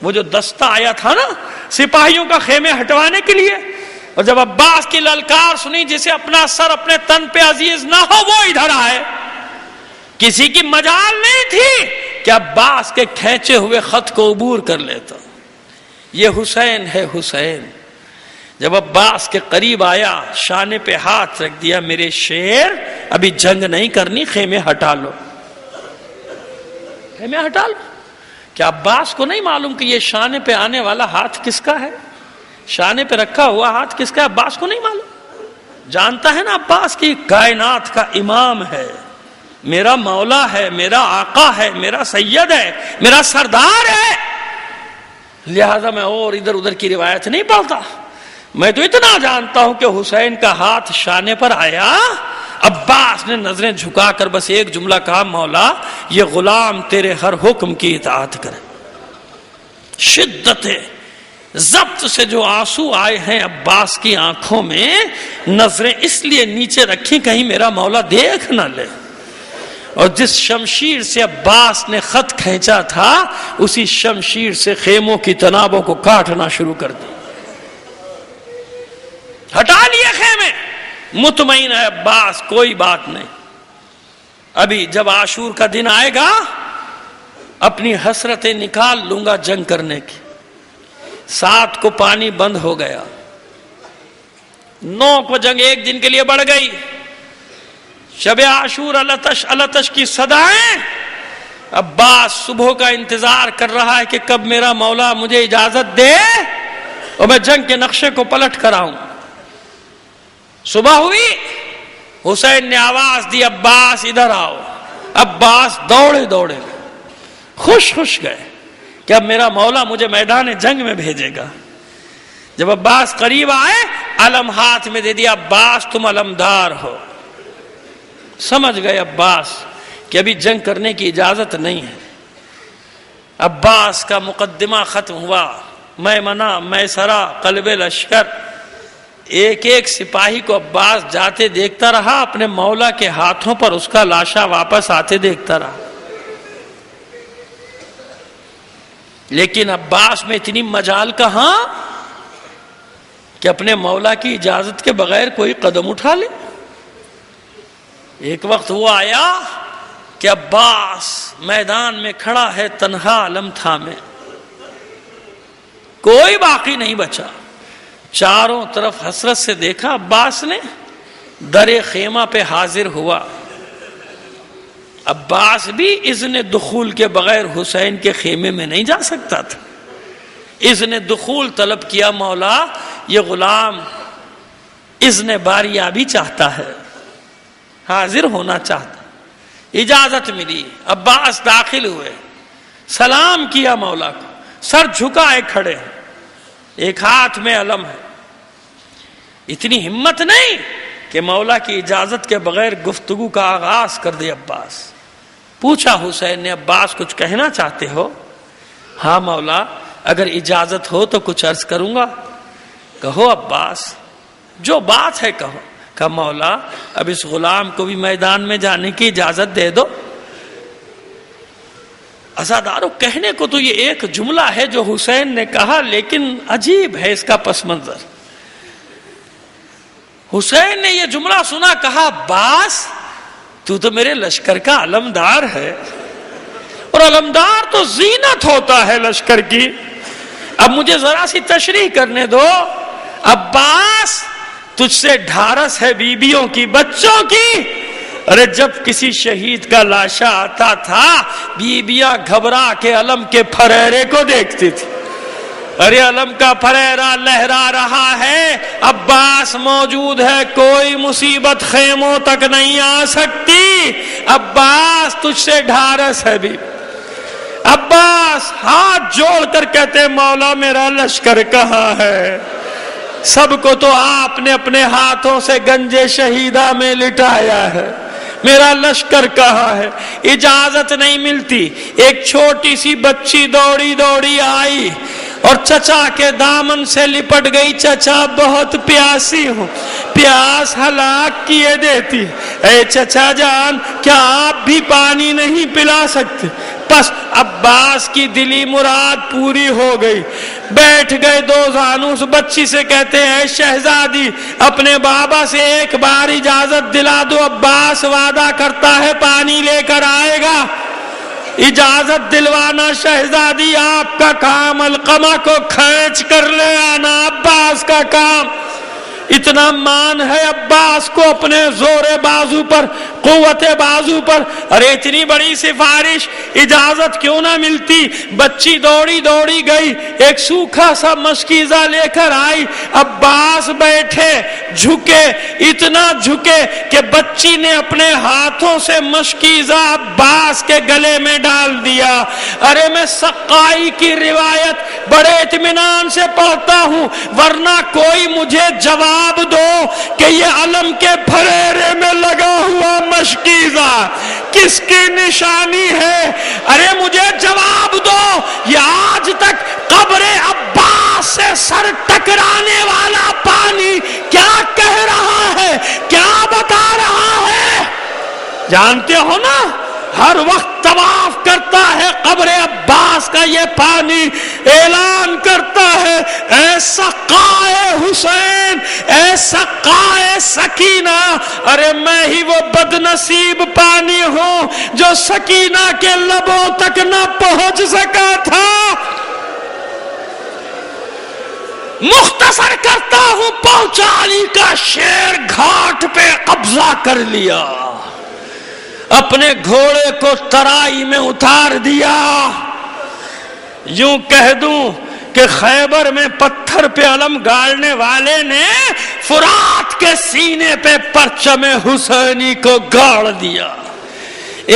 وہ جو دستہ آیا تھا نا سپاہیوں کا خیمے ہٹوانے کے لیے، اور جب عباس کی للکار سنی جسے اپنا سر اپنے تن پہ عزیز نہ ہو وہ ادھر آئے، کسی کی مجال نہیں تھی کہ عباس کے کھینچے ہوئے خط کو عبور کر لیتا. یہ حسین ہے حسین. جب عباس کے قریب آیا، شانے پہ ہاتھ رکھ دیا، میرے شیر ابھی جنگ نہیں کرنی، خیمے ہٹا لو، خیمے ہٹا لو. کیا عباس کو نہیں معلوم کہ یہ شانے پہ آنے والا ہاتھ کس کا ہے؟ شانے پہ رکھا ہوا ہاتھ کس کا ہے؟ عباس کو نہیں معلوم. جانتا ہے نا عباس کی کائنات کا امام ہے، میرا مولا ہے، میرا آقا ہے، میرا سید ہے، میرا سردار ہے، لہذا میں اور ادھر ادھر کی روایت نہیں پڑھتا. میں تو اتنا جانتا ہوں کہ حسین کا ہاتھ شانے پر آیا، عباس نے نظریں جھکا کر بس ایک جملہ کہا، مولا یہ غلام تیرے ہر حکم کی اطاعت کرے. شدت ضبط سے جو آنسو آئے ہیں عباس کی آنکھوں میں، نظریں اس لیے نیچے رکھی کہیں میرا مولا دیکھ نہ لے. اور جس شمشیر سے عباس نے خط کھینچا تھا اسی شمشیر سے خیموں کی تنابوں کو کاٹنا شروع کر دی. ہٹا لیے خیمے، مطمئن ہے عباس کوئی بات نہیں، ابھی جب عاشور کا دن آئے گا اپنی حسرتیں نکال لوں گا جنگ کرنے کی. 7 کو پانی بند ہو گیا، 9 کو جنگ ایک دن کے لیے بڑھ گئی. شب عاشور التش کی صدائیں. عباس صبح کا انتظار کر رہا ہے کہ کب میرا مولا مجھے اجازت دے اور میں جنگ کے نقشے کو پلٹ کر آؤں. صبح ہوئی، حسین نے آواز دی عباس ادھر آؤ. عباس دوڑے دوڑے خوش گئے کہ اب میرا مولا مجھے میدان جنگ میں بھیجے گا. جب عباس قریب آئے علم ہاتھ میں دے دیا، عباس تم علمدار ہو. سمجھ گئے عباس کہ ابھی جنگ کرنے کی اجازت نہیں ہے. عباس کا مقدمہ ختم ہوا. میمنہ، میسرہ، قلب لشکر، ایک ایک سپاہی کو عباس جاتے دیکھتا رہا، اپنے مولا کے ہاتھوں پر اس کا لاشا واپس آتے دیکھتا رہا. لیکن عباس میں اتنی مجال کہاں کہ اپنے مولا کی اجازت کے بغیر کوئی قدم اٹھا لے. ایک وقت وہ آیا کہ عباس میدان میں کھڑا ہے تنہا علم تھامے، کوئی باقی نہیں بچا. چاروں طرف حسرت سے دیکھا عباس نے، در خیمہ پہ حاضر ہوا. عباس بھی اذن دخول کے بغیر حسین کے خیمے میں نہیں جا سکتا تھا. اذن دخول طلب کیا، مولا یہ غلام اذن باریابی چاہتا ہے، حاضر ہونا چاہتا. اجازت ملی، عباس داخل ہوئے، سلام کیا مولا کو، سر جھکائے کھڑے ہیں، ایک ہاتھ میں علم ہے. اتنی ہمت نہیں کہ مولا کی اجازت کے بغیر گفتگو کا آغاز کر دے. عباس پوچھا حسین نے، عباس کچھ کہنا چاہتے ہو؟ ہاں مولا، اگر اجازت ہو تو کچھ عرض کروں گا. کہو عباس، جو بات ہے کہو. کہا مولا اب اس غلام کو بھی میدان میں جانے کی اجازت دے دو. عزادارو، کہنے کو تو یہ ایک جملہ ہے جو حسین نے کہا، لیکن عجیب ہے اس کا پس منظر. حسین نے یہ جملہ سنا، کہا عباس تو میرے لشکر کا علمدار ہے، اور علمدار تو زینت ہوتا ہے لشکر کی. اب مجھے ذرا سی تشریح کرنے دو. عباس تجھ سے ڈھارس ہے بیویوں کی، بچوں کی. ارے جب کسی شہید کا لاشا آتا تھا بیویاں گھبرا کے علم کے پھریرے کو دیکھتی تھی. ارے علم کا پھریرا لہرا رہا ہے، عباس موجود ہے، کوئی مصیبت خیموں تک نہیں آ سکتی. عباس تجھ سے ڈھارس ہے بھی. عباس ہاتھ جوڑ کر کہتے مولا میرا لشکر کہاں ہے؟ سب کو تو آپ نے اپنے ہاتھوں سے گنجے شہیدہ میں لٹایا ہے، میرا لشکر کہاں ہے؟ اجازت نہیں ملتی. ایک چھوٹی سی بچی دوڑی دوڑی آئی اور چچا کے دامن سے لپٹ گئی. چچا بہت پیاسی ہوں، پیاس ہلاک کیے دیتی. اے چچا جان، کیا آپ بھی پانی نہیں پلا سکتے؟ بس عباس کی دلی مراد پوری ہو گئی. بیٹھ گئے دو زانو اس بچی سے، کہتے ہیں شہزادی اپنے بابا سے ایک بار اجازت دلا دو، عباس وعدہ کرتا ہے پانی لے کر آئے گا. اجازت دلوانا شہزادی آپ کا کام، علقمہ کو کھینچ کر لے آنا عباس کا کام. اتنا مان ہے عباس کو اپنے زور بازو پر، قوت بازو پر. ارے اتنی بڑی سفارش اجازت کیوں نہ ملتی؟ بچی دوڑی دوڑی گئی، ایک سوکھا سا مشکیزہ لے کر آئی. عباس بیٹھے، جھکے، اتنا جھکے کہ بچی نے اپنے ہاتھوں سے مشکیزہ عباس کے گلے میں ڈال دیا. ارے میں سقائی کی روایت بڑے اطمینان سے پڑھتا ہوں، ورنہ کوئی مجھے جواب دو کہ یہ علم کے پھریرے میں لگا ہوا مشکیزہ کس کی نشانی ہے؟ ارے مجھے جواب دو، یہ آج تک قبر عباس سے سر ٹکرانے والا پانی کیا کہہ رہا ہے، کیا بتا رہا ہے؟ جانتے ہو نا، ہر وقت طواف کرتا ہے قبر عباس کا یہ پانی، اعلان کرتا ہے اے سقائے حسین، اے سقائے سکینہ. ارے میں ہی وہ بد نصیب پانی ہوں جو سکینہ کے لبوں تک نہ پہنچ سکا تھا. مختصر کرتا ہوں، پہنچا علی کا شیر گھاٹ پہ قبضہ کر لیا، اپنے گھوڑے کو ترائی میں اتار دیا. یوں کہہ دوں کہ خیبر میں پتھر پہ علم گاڑنے والے نے فرات کے سینے پہ پرچم حسینی کو گاڑ دیا.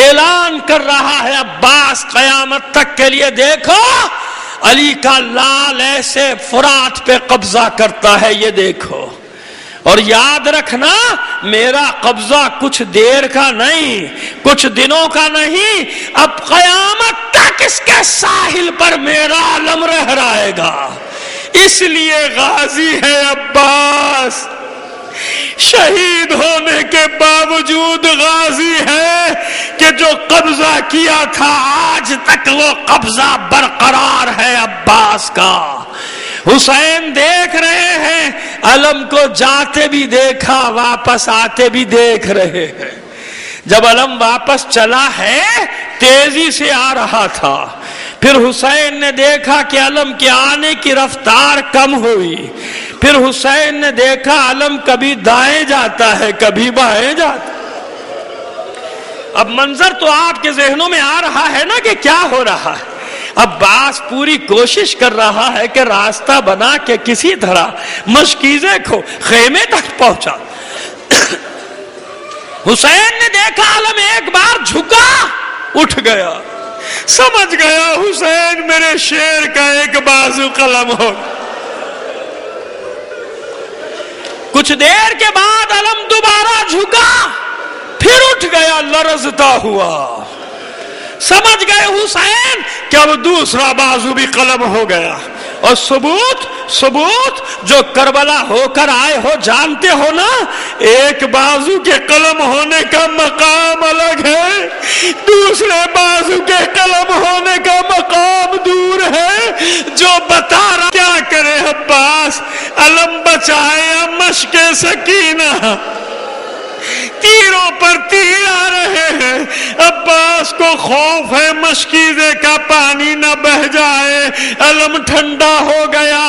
اعلان کر رہا ہے عباس قیامت تک کے لیے، دیکھو علی کا لال ایسے فرات پہ قبضہ کرتا ہے، یہ دیکھو. اور یاد رکھنا، میرا قبضہ کچھ دیر کا نہیں، کچھ دنوں کا نہیں، اب قیامت تک اس کے ساحل پر میرا علم رہے گا. اس لیے غازی ہے عباس، شہید ہونے کے باوجود غازی ہے کہ جو قبضہ کیا تھا آج تک وہ قبضہ برقرار ہے عباس کا. حسین دیکھ رہے ہیں، علم کو جاتے بھی دیکھا، واپس آتے بھی دیکھ رہے ہیں. جب علم واپس چلا ہے تیزی سے آ رہا تھا، پھر حسین نے دیکھا کہ علم کے آنے کی رفتار کم ہوئی. پھر حسین نے دیکھا علم کبھی دائیں جاتا ہے کبھی بائیں جاتا ہے. اب منظر تو آپ کے ذہنوں میں آ رہا ہے نا کہ کیا ہو رہا ہے. عباس پوری کوشش کر رہا ہے کہ راستہ بنا کے کسی طرح مشکیزے کو خیمے تک پہنچا. حسین نے دیکھا علم ایک بار جھکا، اٹھ گیا، سمجھ گیا حسین میرے شیر کا ایک بازو قلم ہو. کچھ دیر کے بعد علم دوبارہ جھکا، پھر اٹھ گیا لرزتا ہوا. سمجھ گئے حسین کہ اب دوسرا بازو بھی قلم ہو گیا. اور ثبوت جو کربلا ہو کر آئے ہو جانتے ہو نا، ایک بازو کے قلم ہونے کا مقام الگ ہے، دوسرے بازو کے قلم ہونے کا مقام دور ہے. جو بتا رہا کیا کرے عباس، علم بچائے یا مشق سکینہ؟ تیروں پر تیر آ رہے ہیں. عباس کو خوف ہے مشکیزے کا پانی نہ بہ جائے. علم ٹھنڈا ہو گیا،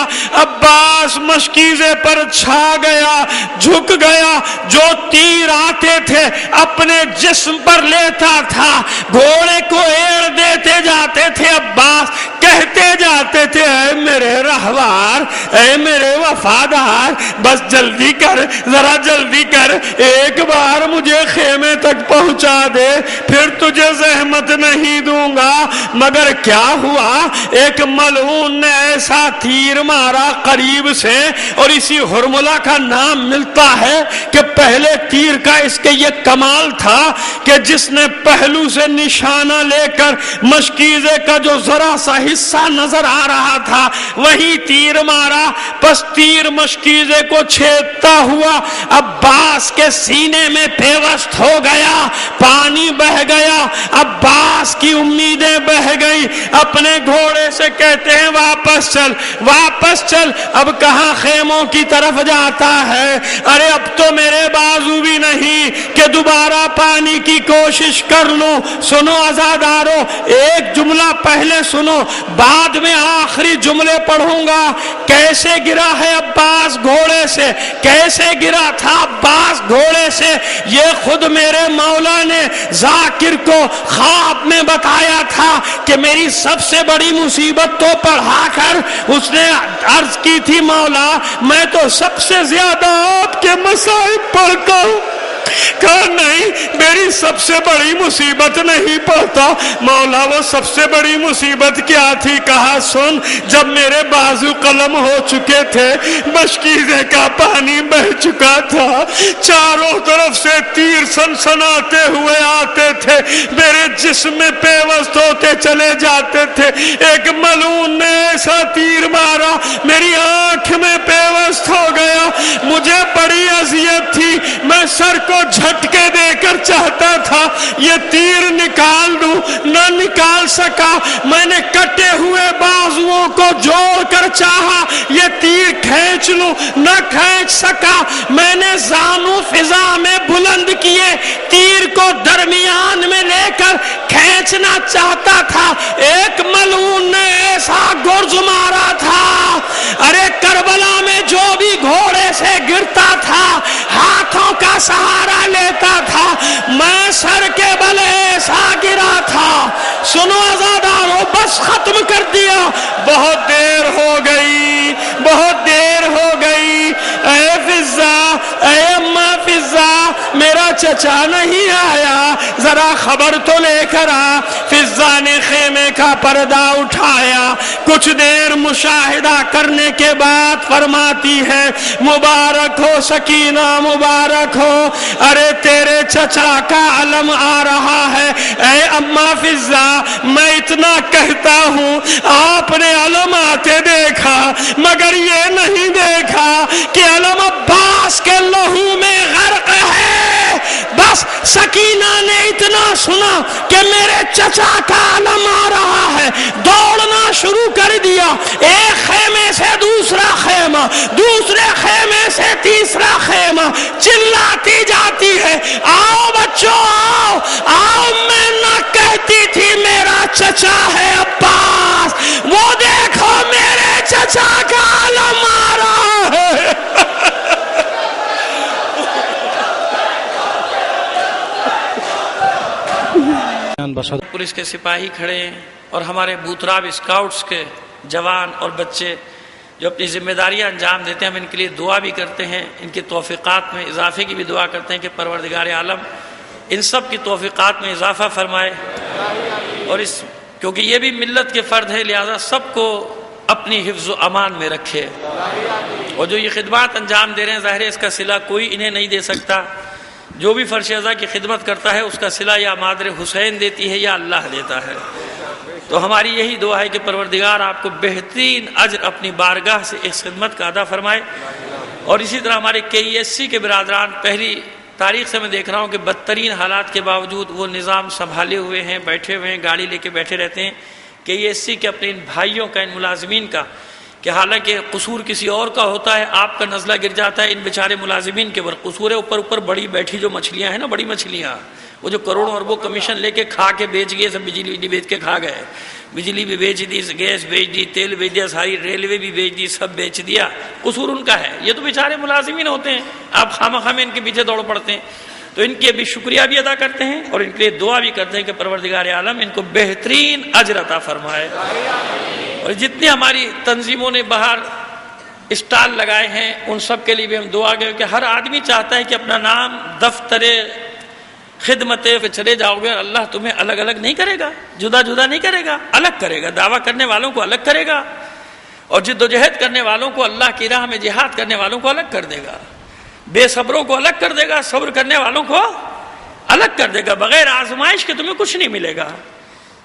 عباس مشکیزے پر چھا گیا، جھک گیا. جو تیر آتے تھے اپنے جسم پر لیتا تھا، گھوڑے کو ایڑ دیتے جاتے تھے. عباس کہتے جاتے تھے اے میرے رہوار، اے میرے وفادار، بس جلدی کر، ذرا جلدی کر، ایک بار مجھے خیمے تک پہنچا دے، پھر تجھے زحمت نہیں دوں گا. مگر کیا ہوا، ایک ملعون نے ایسا تیر مارا قریب سے، اور اسی ہرملہ کا نام ملتا ہے کہ پہلے تیر کا اس کے یہ کمال تھا کہ جس نے پہلو سے نشانہ لے کر مشکیزے کا جو ذرا سا حصہ نظر آ رہا تھا وہی تیر مارا. پس تیر مشکیزے کو چھیدتا ہوا عباس کے سینے میں پیوست ہو گیا، پانی بہ گیا. عباس عباس کی امیدیں بہہ گئی، اپنے گھوڑے سے کہتے ہیں واپس چل واپس چل، اب کہاں خیموں کی طرف جاتا ہے، ارے اب تو میرے بازو بھی نہیں کہ دوبارہ پانی کی کوشش کر لوں۔ سنو عزادارو، ایک جملہ پہلے سنو، بعد میں آخری جملے پڑھوں گا۔ کیسے گرا ہے عباس گھوڑے سے، کیسے گرا تھا عباس گھوڑے سے، یہ خود میرے مولا نے ذاکر کو خواب میں بتایا تھا کہ میری سب سے بڑی مصیبت تو پڑھا کر۔ اس نے عرض کی تھی مولا میں تو سب سے زیادہ آپ کے مصائب پڑھتا ہوں، کہا نہیں میری سب سے بڑی مصیبت نہیں پڑھتا۔ مولا وہ سب سے بڑی مصیبت کیا تھی؟ کہا سن، جب میرے بازو قلم ہو چکے تھے، مشکیزے کا پانی بہ چکا تھا، چاروں طرف سے تیر سنسناتے ہوئے آتے تھے، میرے جسم میں پیوست ہوتے چلے جاتے تھے، ایک ملعون نے ایسا تیر مارا میری آنکھ میں پیوست ہو گیا، مجھے بڑی اذیت تھی، میں سر کو جھٹکے دے کر چاہتا تھا یہ تیر نکال دوں، نہ نکال سکا، میں نے کٹے ہوئے بازوؤں کو جوڑ کر چاہا یہ تیر کھینچ لوں، نہ کھینچ سکا، میں نے زانو فضا میں بلند کیے، تیر کو درمیان میں لے کر کھینچنا چاہتا تھا، ایک ملعون نے ایسا گرز مارا تھا، ارے کربلا میں جو بھی گھوڑے سے گرتا تھا ہاتھوں کا سہارا لیتا تھا، میں سر کے بل ایسا گرا تھا۔ سنو عزادارو، بس ختم کر دیا، بہت دیر ہو گئی، بہت دیر ہو گئی، اے فضا، اے اماں فضا، میرا چچا نہیں آیا، ذرا خبر تو لے کر آ۔ فضا نے خیمے کا پردہ اٹھایا، کچھ دیر مشاہدہ کرنے کے بعد فرماتی ہے مبارک ہو سکینہ، مبارک ہو، ارے تیرے چچا کا علم آ رہا ہے۔ اے اماں فضا، میں اتنا کہتا ہوں آپ نے علم آتے دیکھا مگر یہ نہیں دیکھا کہ علم عباس کے لہو میں غرق ہے۔ بس سکینہ نے اتنا سنا کہ میرے چچا کا علم آ رہا ہے، دوڑنا شروع کر دیا، ایک خیمے سے دوسرا خیمہ، دوسرے خیمے سے تیسرا خیمہ، چلاتی جاتی ہے آؤ بچوں آؤ آؤ، میں نہ کہتی تھی میرا چچا ہے عباس، وہ دیکھو میرے چچا کا علم آ رہا ہے۔ پولیس کے سپاہی کھڑے ہیں اور ہمارے بوتراب اسکاؤٹس کے جوان اور بچے جو اپنی ذمہ داریاں انجام دیتے ہیں، ہم ان کے لیے دعا بھی کرتے ہیں، ان کی توفیقات میں اضافے کی بھی دعا کرتے ہیں کہ پروردگار عالم ان سب کی توفیقات میں اضافہ فرمائے، اور اس کیونکہ یہ بھی ملت کے فرد ہے لہذا سب کو اپنی حفظ و امان میں رکھے، اور جو یہ خدمات انجام دے رہے ہیں ظاہر ہے اس کا صلہ کوئی انہیں نہیں دے سکتا، جو بھی فرش ازا کی خدمت کرتا ہے اس کا صلہ یا مادر حسین دیتی ہے یا اللہ دیتا ہے۔ تو ہماری یہی دعا ہے کہ پروردگار آپ کو بہترین اجر اپنی بارگاہ سے اس خدمت کا ادا فرمائے، اور اسی طرح ہمارے KESC کے برادران پہلی تاریخ سے میں دیکھ رہا ہوں کہ بدترین حالات کے باوجود وہ نظام سنبھالے ہوئے ہیں، بیٹھے ہوئے ہیں، گاڑی لے کے بیٹھے رہتے ہیں، KESC کے اپنے ان بھائیوں کا، ان ملازمین کا، کہ حالانکہ قصور کسی اور کا ہوتا ہے، آپ کا نزلہ گر جاتا ہے، ان بیچارے ملازمین کے اوپر قصور ہے، اوپر بڑی بیٹھی جو مچھلیاں ہیں نا، بڑی مچھلیاں، وہ جو کروڑوں اربوں کمیشن لے کے کھا کے بیچ گئے، سب بجلی بیچ کے کھا گئے، بجلی بھی بیچ دی، گیس بیچ دی، تیل بیچ دیا، ساری ریلوے بھی بیچ دی، سب بیچ دیا، قصور ان کا ہے، یہ تو بیچارے ملازمین ہوتے ہیں، آپ خامخواہ میں ان کے پیچھے دوڑ پڑتے ہیں، تو ان کے بھی شکریہ بھی ادا کرتے ہیں اور ان کے لیے دعا بھی کرتے ہیں کہ پروردگار عالم ان کو بہترین اجر عطا فرمائے۔ اور جتنی ہماری تنظیموں نے باہر اسٹال لگائے ہیں ان سب کے لیے بھی ہم دعا کریں کہ ہر آدمی چاہتا ہے کہ اپنا نام دفتر خدمت پہ چلے جاؤ گے، اللہ تمہیں الگ الگ نہیں کرے گا، جدا جدا نہیں کرے گا، الگ کرے گا، دعویٰ کرنے والوں کو الگ کرے گا، اور جد و جہد کرنے والوں کو، اللہ کی راہ میں جہاد کرنے والوں کو الگ کر دے گا، بے صبروں کو الگ کر دے گا، صبر کرنے والوں کو الگ کر دے گا، بغیر آزمائش کے تمہیں کچھ نہیں ملے گا۔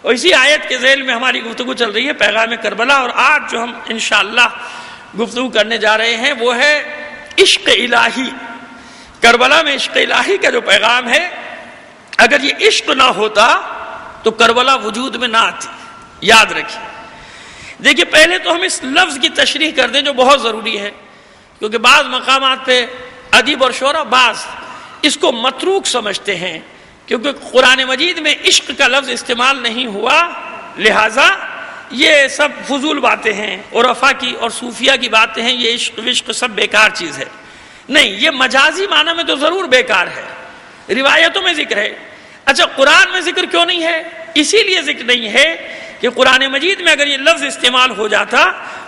اور اسی آیت کے ذیل میں ہماری گفتگو چل رہی ہے پیغام کربلا، اور آج جو ہم انشاءاللہ گفتگو کرنے جا رہے ہیں وہ ہے عشق الہی۔ کربلا میں عشق الہی کا جو پیغام ہے، اگر یہ عشق نہ ہوتا تو کربلا وجود میں نہ آتی. یاد رکھیے. دیکھیے پہلے تو ہم اس لفظ کی تشریح کر دیں جو بہت ضروری ہے، کیونکہ بعض مقامات پہ ادیب اور شعراء بعض اس کو متروک سمجھتے ہیں، کیونکہ قرآن مجید میں عشق کا لفظ استعمال نہیں ہوا، لہٰذا یہ سب فضول باتیں ہیں، عرفا کی اور صوفیہ کی باتیں ہیں، یہ عشق وشق سب بیکار چیز ہے. نہیں، یہ مجازی معنی میں تو ضرور بیکار ہے، روایتوں میں ذکر ہے. اچھا قرآن میں ذکر کیوں نہیں ہے؟ اسی لیے ذکر نہیں ہے کہ قرآن مجید میں اگر یہ لفظ استعمال ہو جاتا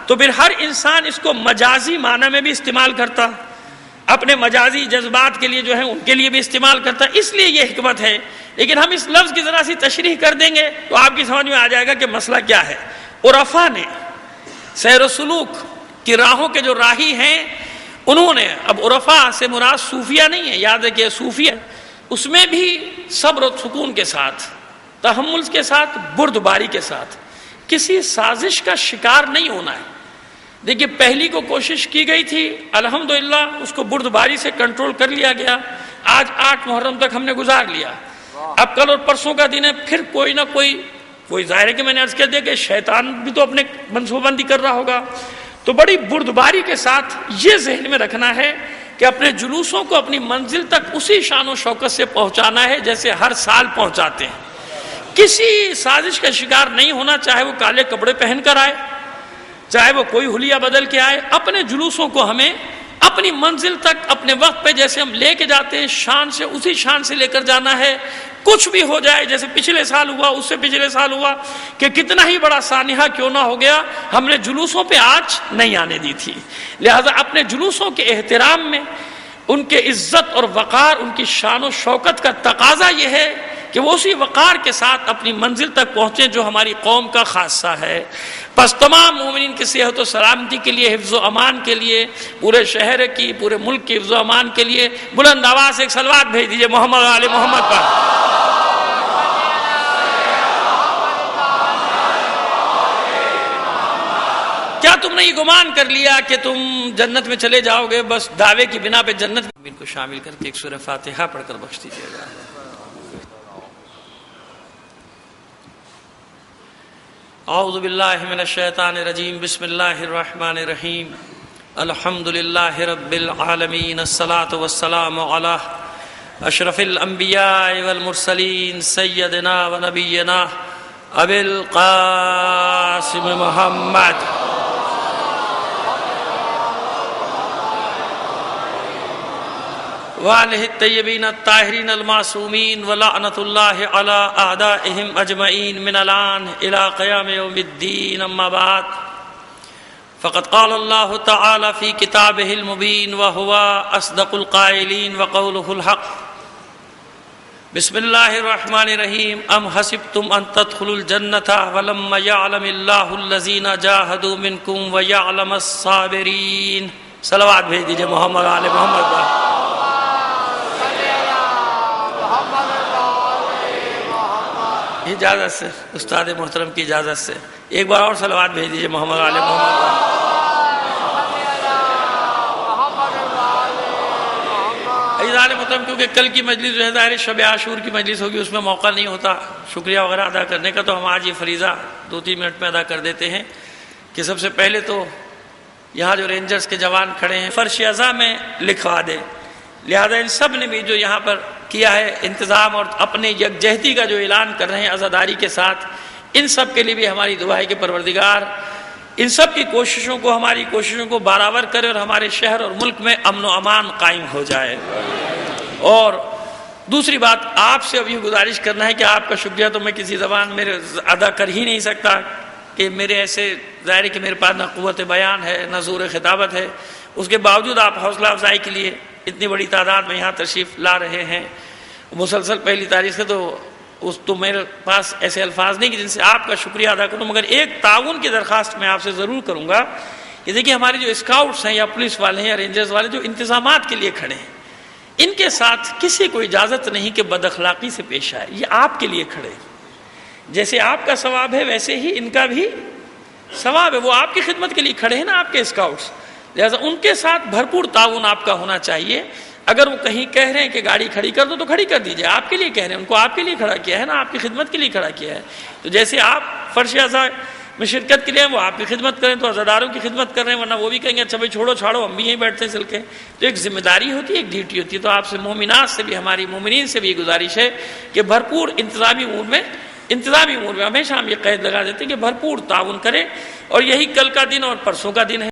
تو پھر ہر انسان اس کو مجازی معنی میں بھی استعمال کرتا، اپنے مجازی جذبات کے لیے جو ہے ان کے لیے بھی استعمال کرتا. اس لیے یہ حکمت ہے. لیکن ہم اس لفظ کی ذرا سی تشریح کر دیں گے تو آپ کی سمجھ میں آ جائے گا کہ مسئلہ کیا ہے. عرفا نے سیر و سلوک کی راہوں کے جو راہی ہیں انہوں نے، اب عرفا سے مراد صوفیہ نہیں ہے، یاد رکھیے صوفیہ اس میں بھی صبر و سکون کے ساتھ، تحمل کے ساتھ، بردباری کے ساتھ، کسی سازش کا شکار نہیں ہونا ہے. دیکھیے پہلی کو کوشش کی گئی تھی، الحمدللہ اس کو بردباری سے کنٹرول کر لیا گیا. آج 8 محرم تک ہم نے گزار لیا. اب کل اور پرسوں کا دن ہے، پھر کوئی نہ کوئی ظاہر ہے کہ میں نے عرض کر دیا کہ شیطان بھی تو اپنے منصوبہ بندی کر رہا ہوگا. تو بڑی بردباری کے ساتھ یہ ذہن میں رکھنا ہے کہ اپنے جلوسوں کو اپنی منزل تک اسی شان و شوکت سے پہنچانا ہے جیسے ہر سال پہنچاتے ہیں. کسی سازش کا شکار نہیں ہونا، چاہے وہ کالے کپڑے پہن کر آئے، چاہے وہ کوئی حلیہ بدل کے آئے. اپنے جلوسوں کو ہمیں اپنی منزل تک اپنے وقت پہ جیسے ہم لے کے جاتے ہیں شان سے، اسی شان سے لے کر جانا ہے. کچھ بھی ہو جائے، جیسے پچھلے سال ہوا، اس سے پچھلے سال ہوا، کہ کتنا ہی بڑا سانحہ کیوں نہ ہو گیا، ہم نے جلوسوں پہ آنچ نہیں آنے دی تھی. لہذا اپنے جلوسوں کے احترام میں ان کے عزت اور وقار، ان کی شان و شوکت کا تقاضا یہ ہے کہ وہ اسی وقار کے ساتھ اپنی منزل تک پہنچیں جو ہماری قوم کا خاصہ ہے. پس تمام مومنین کی صحت و سلامتی کے لیے، حفظ و امان کے لیے، پورے شہر کی، پورے ملک کی حفظ و امان کے لیے بلند آواز سے ایک صلوات بھیج دیجئے محمد علی محمد پر. کیا تم نے یہ گمان کر لیا کہ تم جنت میں چلے جاؤ گے بس دعوے کی بنا پہ جنت میں؟ ان کو شامل کر کے ایک سورہ فاتحہ پڑھ کر بخش دیجیے گا. اعوذ باللہ من الشیطان الرجیم، بسم اللہ الرحمن الرحیم. الحمد للہ رب العالمین، الصلاۃ والسلام علی اشرف الانبیاء والمرسلین، سیدنا و نبینا ابی القاسم محمد وآلہ الطیبین الطاہرین المعصومین ولعنۃ اللہ علی اعدائہم اجمعین من الآن الی قیام یوم الدین. اما بعد فقد قال اللہ تعالی فی کتابہ المبین وہو اصدق القائلین وقولہ الحق. بسم اللہ الرحمن الرحیم. ام حسبتم ان تدخلوا الجنۃ ولما یعلم اللہ الذین جاہدوا منکم ویعلم الصابرین. صلوات بھیج دیجئے محمد آل محمد پر. اجازت سے، استاد محترم کی اجازت سے ایک بار اور صلوات بھیج دیجئے محمد علی محمد پر. عزیزان محترم، کیونکہ کل کی مجلس جو ہے ظاہر شب عاشور کی مجلس ہوگی، اس میں موقع نہیں ہوتا شکریہ وغیرہ ادا کرنے کا، تو ہم آج یہ فریضہ 2-3 منٹ میں ادا کر دیتے ہیں کہ سب سے پہلے تو یہاں جو رینجرز کے جوان کھڑے ہیں فرش ازاں میں لکھوا دیں. لہذا ان سب نے بھی جو یہاں پر کیا ہے انتظام اور اپنے یکجہتی کا جو اعلان کر رہے ہیں عزاداری کے ساتھ، ان سب کے لیے بھی ہماری دعا ہے کہ پروردگار ان سب کی کوششوں کو، ہماری کوششوں کو برابر کرے اور ہمارے شہر اور ملک میں امن و امان قائم ہو جائے. اور دوسری بات آپ سے ابھی گزارش کرنا ہے کہ آپ کا شکریہ تو میں کسی زبان میں ادا کر ہی نہیں سکتا کہ میرے ایسے ظاہر ہے کہ میرے پاس نہ قوت بیان ہے نہ زور خطابت ہے، اس کے باوجود آپ حوصلہ افزائی کے لیے اتنی بڑی تعداد میں یہاں تشریف لا رہے ہیں. مسلسل پہلی تاریخ سے تو میرے پاس ایسے الفاظ نہیں کہ جن سے آپ کا شکریہ ادا کروں، مگر ایک تعاون کی درخواست میں آپ سے ضرور کروں گا کہ دیکھیے ہمارے جو اسکاؤٹس ہیں یا پولیس والے ہیں یا رینجرز والے جو انتظامات کے لیے کھڑے ہیں، ان کے ساتھ کسی کو اجازت نہیں کہ بد اخلاقی سے پیش آئے. یہ آپ کے لیے کھڑے ہیں، جیسے آپ کا ثواب ہے ویسے ہی ان کا بھی ثواب ہے. وہ آپ کی خدمت کے لیے کھڑے ہیں نا، آپ کے اسکاؤٹس، لہذا ان کے ساتھ بھرپور تعاون آپ کا ہونا چاہیے. اگر وہ کہیں کہہ رہے ہیں کہ گاڑی کھڑی کر دو تو کھڑی کر دیجئے، آپ کے لیے کہہ رہے ہیں، ان کو آپ کے لیے کھڑا کیا ہے نا، آپ کی خدمت کے لیے کھڑا کیا ہے. تو جیسے آپ فرش عزا میں شرکت کے لیے وہ آپ کی خدمت کریں تو عزاداروں کی خدمت کر رہے ہیں، ورنہ وہ بھی کہیں گے اچھا بھائی چھوڑو چھاڑو ہم بھی یہیں بیٹھتے ہیں چل کے. تو ایک ذمہ داری ہوتی ہے، ایک ڈیوٹی ہوتی ہے. تو آپ سے مومنات سے بھی، ہماری مومنین سے بھی یہ گزارش ہے کہ بھرپور انتظامی امور میں ہمیشہ ہم یہ قید لگا دیتے ہیں کہ بھرپور تعاون کریں. اور یہی کل کا دن اور پرسوں کا دن ہے.